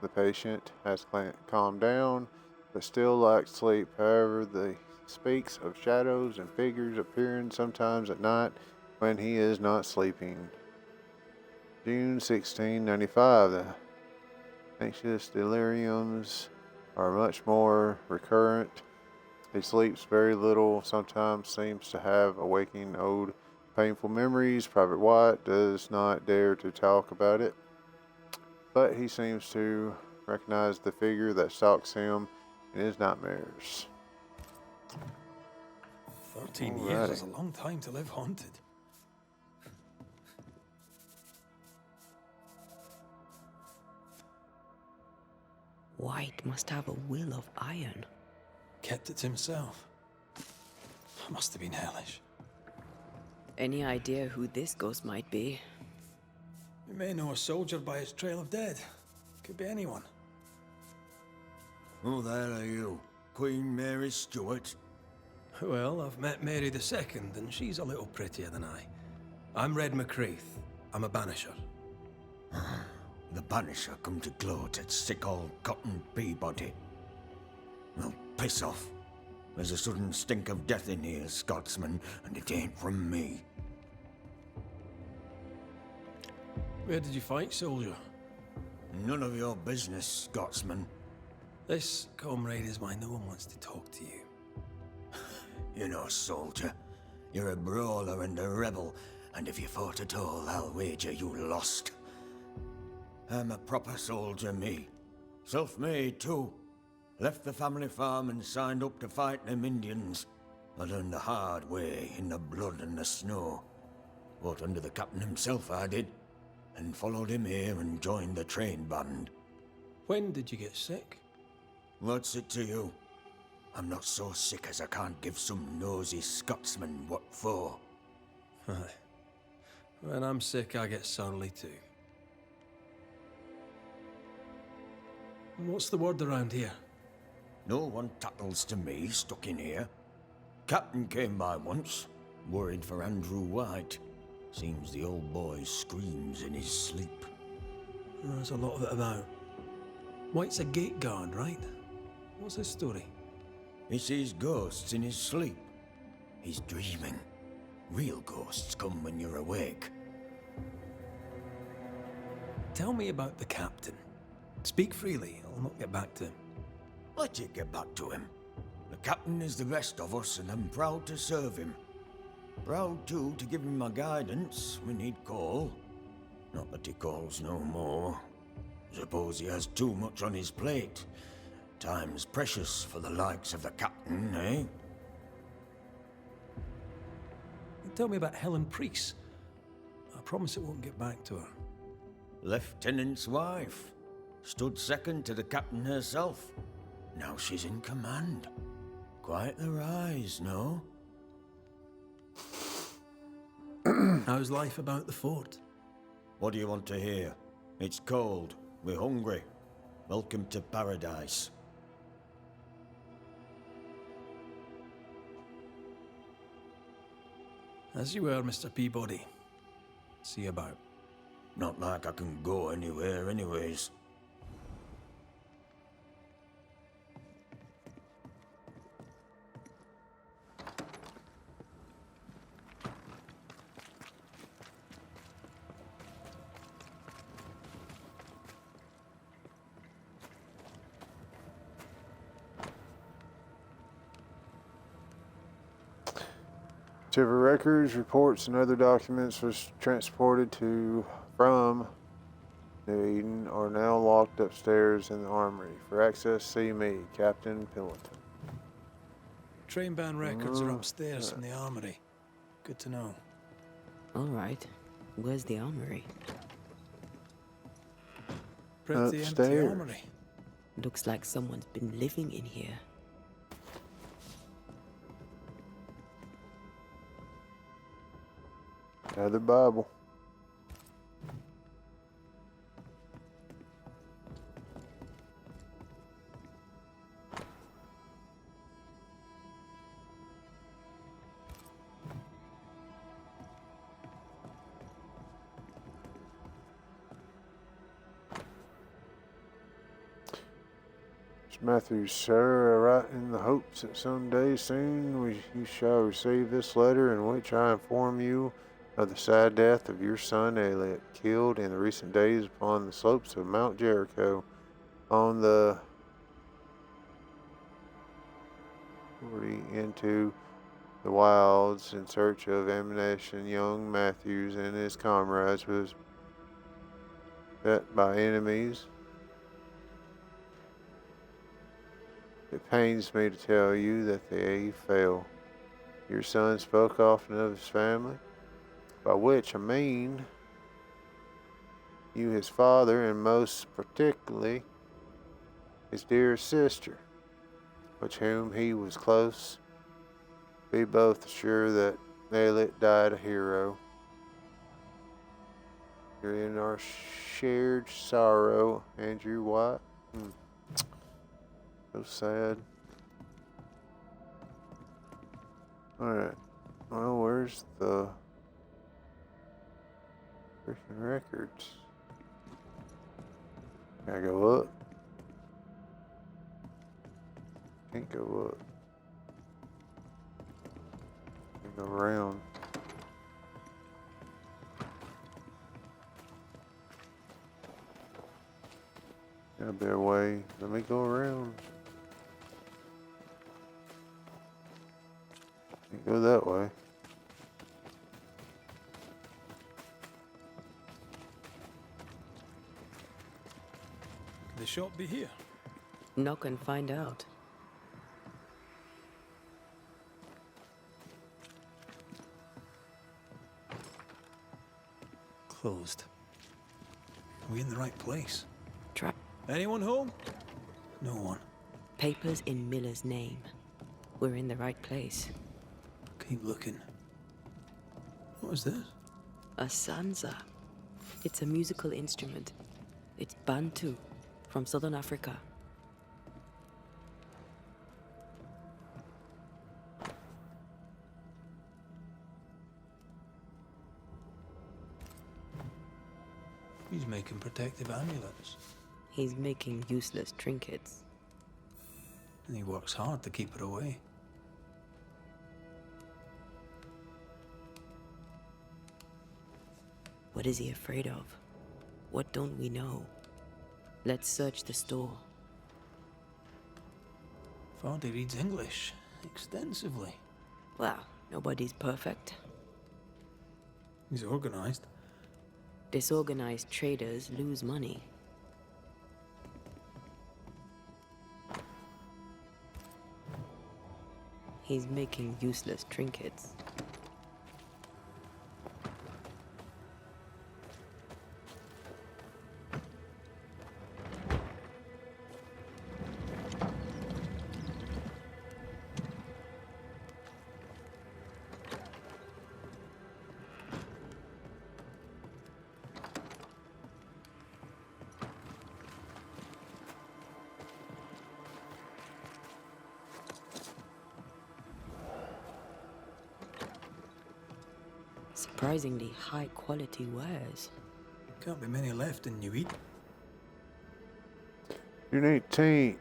the patient has calmed down but still lacks sleep. However, he speaks of shadows and figures appearing sometimes at night when he is not sleeping. June 1695. The anxious deliriums are much more recurrent. He sleeps very little, sometimes seems to have awakening old painful memories. Private White does not dare to talk about it, but he seems to recognize the figure that stalks him in his nightmares. 13 years is a long time to live haunted. White must have a will of iron. Kept it to himself. Must have been hellish. Any idea who this ghost might be? We may know a soldier by his trail of dead. Could be anyone. Who the hell are you? Queen Mary Stuart? Well, I've met Mary II, and she's a little prettier than I. I'm Red McCreath. I'm a banisher. The banisher come to gloat at sick old Cotton Peabody. Well, piss off. There's a sudden stink of death in here, Scotsman, and it ain't from me. Where did you fight, soldier? None of your business, Scotsman. This, comrade, is why no one wants to talk to you. You know, soldier, you're a brawler and a rebel, and if you fought at all, I'll wager you lost. I'm a proper soldier, me. Self-made, too. Left the family farm and signed up to fight them Indians. I learned the hard way, in the blood and the snow. Fought under the captain himself, I did. And followed him here and joined the train band. When did you get sick? What's it to you? I'm not so sick as I can't give some nosy Scotsman what for. Aye. When I'm sick, I get surly too. What's the word around here? No one tattles to me stuck in here. Captain came by once, worried for Andrew White. Seems the old boy screams in his sleep. There's a lot of it about. White's a gate guard, right? What's his story? He sees ghosts in his sleep. He's dreaming. Real ghosts come when you're awake. Tell me about the captain. Speak freely, I'll not get back to him. Let you get back to him. The captain is the best of us, and I'm proud to serve him. Proud, too, to give him my guidance when he'd call. Not that he calls no more. Suppose he has too much on his plate. Time's precious for the likes of the captain, eh? Tell me about Helen Priest. I promise it won't get back to her. Lieutenant's wife. Stood second to the captain herself. Now she's in command. Quite the rise, no? How's life about the fort? What do you want to hear? It's cold. We're hungry. Welcome to paradise. As you were, Mr. Peabody. See you about. Not like I can go anywhere anyways. Several records, reports, and other documents was transported from New Eden are now locked upstairs in the armory. For access, see me, Captain Pillington. Train band records are upstairs in the armory. Good to know. All right. Where's the armory? Pretty empty armory. Looks like someone's been living in here. Another Bible. Matthews, sir, I write in the hopes that some day soon you shall receive this letter in which I inform you of the sad death of your son Elliot, killed in the recent days upon the slopes of Mount Jericho on the 40 into the wilds in search of ammunition. Young Matthews and his comrades was met by enemies. It pains me to tell you that they fell. Your son spoke often of his family, by which I mean you, his father, and most particularly his dear sister, with whom he was close. Be both assured that Elliot died a hero. You're in our shared sorrow, Andrew White. So sad. Alright. Well, where's the freaking records? Can I go up? Can't go up. Can't go around. Gotta be a way. Let me go around. Can't go that way. Could the shop be here? Knock and find out. Closed. Are we in the right place? Try. Anyone home? No one. Papers in Miller's name. We're in the right place. Keep looking. What is this? A sansa. It's a musical instrument. It's Bantu, from southern Africa. He's making protective amulets. He's making useless trinkets. And he works hard to keep it away. What is he afraid of? What don't we know? Let's search the store. Vardy reads English extensively. Well, nobody's perfect. He's organized. Disorganized traders lose money. He's making useless trinkets. Surprisingly high quality wares. Can't be many left in New Eden. June 18th.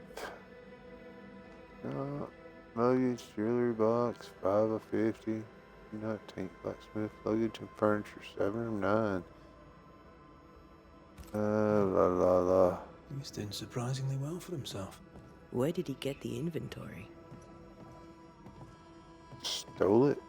Luggage, jewelry box, 5 of 50. June 19th. Blacksmith, luggage and furniture, 7 of 9. La. He's doing surprisingly well for himself. Where did he get the inventory? Stole it?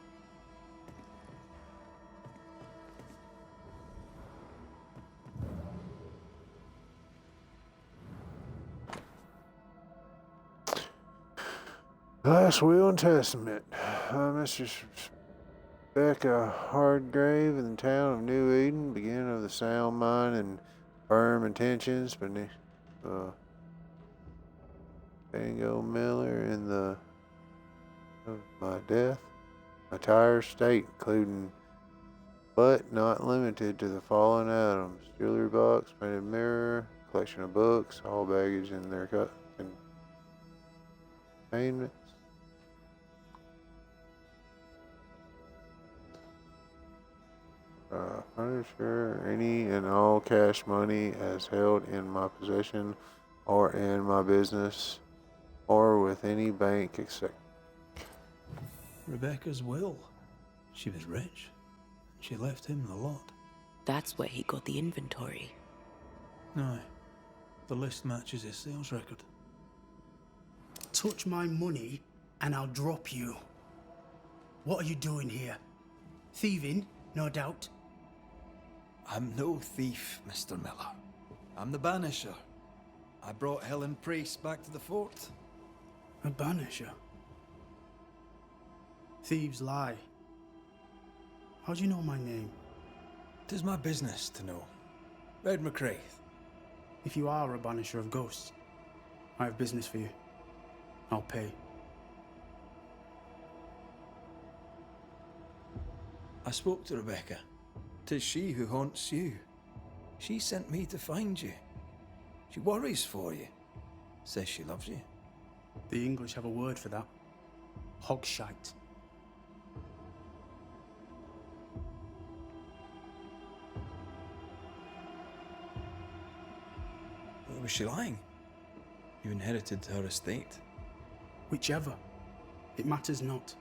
Last will and testament. Mr. Rebecca Hardgrave in the town of New Eden, beginning of the sound mind and firm intentions beneath Bango Miller in the of my death. My entire state, including but not limited to the fallen atoms, jewelry box, painted mirror, collection of books, all baggage in their containment. Furniture, any and all cash money as held in my possession or in my business or with any bank except. Rebecca's will. She was rich. She left him the lot. That's where he got the inventory. No. The list matches his sales record. Touch my money and I'll drop you. What are you doing here? Thieving, no doubt. I'm no thief, Mr. Miller. I'm the banisher. I brought Helen Priest back to the fort. A banisher? Thieves lie. How do you know my name? 'Tis my business to know. Red McCraith. If you are a banisher of ghosts, I have business for you. I'll pay. I spoke to Rebecca. 'Tis she who haunts you. She sent me to find you. She worries for you. Says she loves you. The English have a word for that. Hogshite. Was she lying? You inherited her estate. Whichever. It matters not.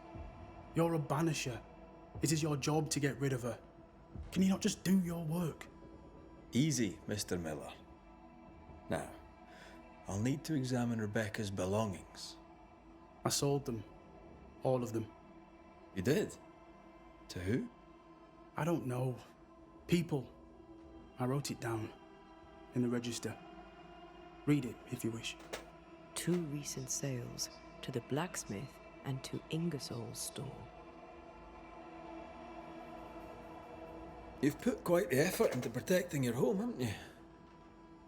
You're a banisher. It is your job to get rid of her. Can you not just do your work? Easy, Mr. Miller. Now, I'll need to examine Rebecca's belongings. I sold them. All of them. You did? To who? I don't know. People. I wrote it down. In the register. Read it, if you wish. 2 recent sales, to the blacksmith and to Ingersoll's store. You've put quite the effort into protecting your home, haven't you?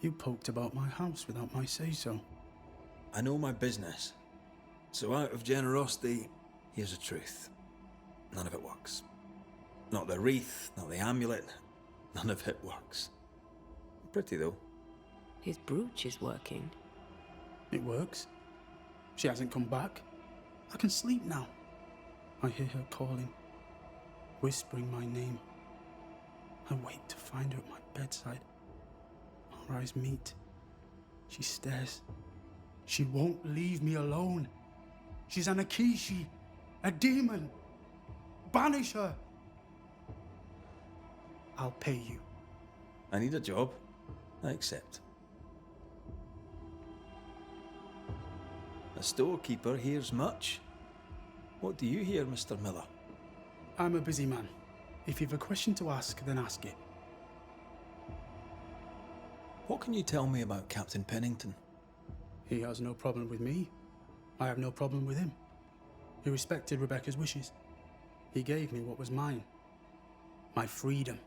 You poked about my house without my say-so. I know my business. So out of generosity, here's the truth. None of it works. Not the wreath, not the amulet. None of it works. Pretty, though. His brooch is working. It works. She hasn't come back. I can sleep now. I hear her calling, whispering my name. I wait to find her at my bedside. Our eyes meet. She stares. She won't leave me alone. She's an Akishi, a demon. Banish her. I'll pay you. I need a job. I accept. A storekeeper hears much. What do you hear, Mr. Miller? I'm a busy man. If you've a question to ask, then ask it. What can you tell me about Captain Pennington? He has no problem with me. I have no problem with him. He respected Rebecca's wishes. He gave me what was mine. My freedom.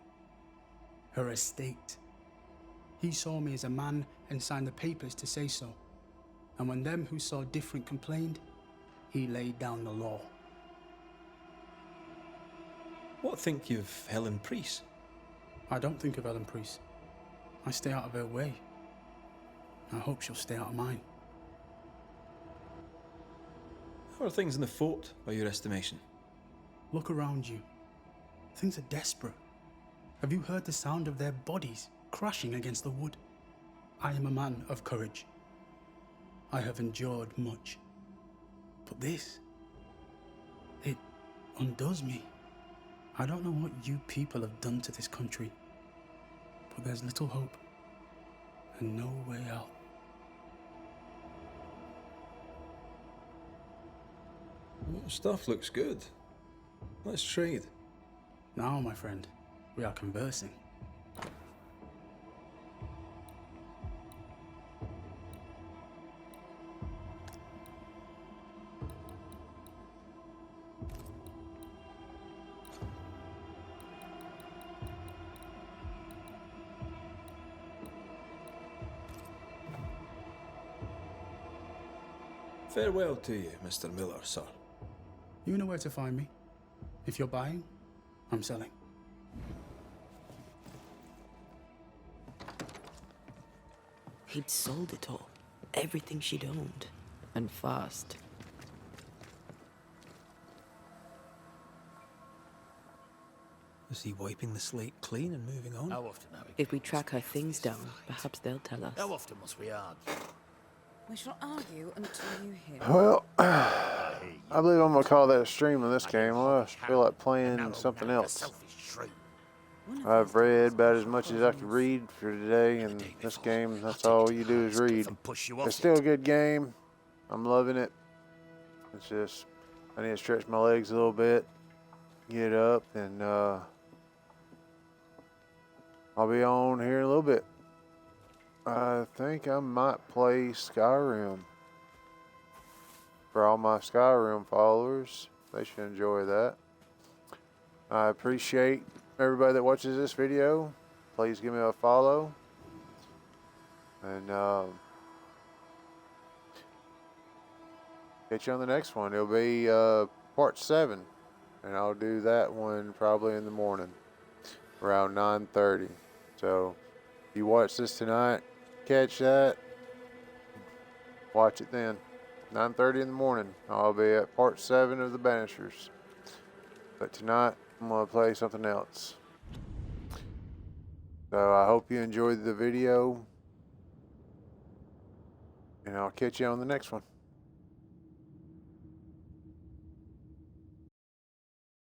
Her estate. He saw me as a man and signed the papers to say so. And when them who saw different complained, he laid down the law. What think you of Helen Priest? I don't think of Helen Priest. I stay out of her way. I hope she'll stay out of mine. How are things in the fort, by your estimation? Look around you. Things are desperate. Have you heard the sound of their bodies crashing against the wood? I am a man of courage. I have endured much. But this, it undoes me. I don't know what you people have done to this country, but there's little hope and no way out. Well, stuff looks good. Let's trade. Now, my friend, we are conversing. Farewell to you, Mr. Miller, sir. You know where to find me. If you're buying, I'm selling. He'd sold it all. Everything she'd owned. And fast. Is he wiping the slate clean and moving on? How often have we? If we track her things down, perhaps they'll tell us. How often must we argue? We shall argue until you hear. Well, I believe I'm gonna call that a stream on this game. I feel like playing something else. I've read about as much as I could read for today, and this game, that's all you do is read. It's still a good game. I'm loving it. It's just, I need to stretch my legs a little bit, get up, and I'll be on here in a little bit. I think I might play Skyrim. For all my Skyrim followers, they should enjoy that. I appreciate everybody that watches this video. Please give me a follow. And catch you on the next one. It'll be part 7. And I'll do that one probably in the morning. Around 9:30. So if you watch this tonight, catch that. Watch it then. 9:30 in the morning. I'll be at part 7 of the Banishers. But tonight, I'm going to play something else. So I hope you enjoyed the video. And I'll catch you on the next one.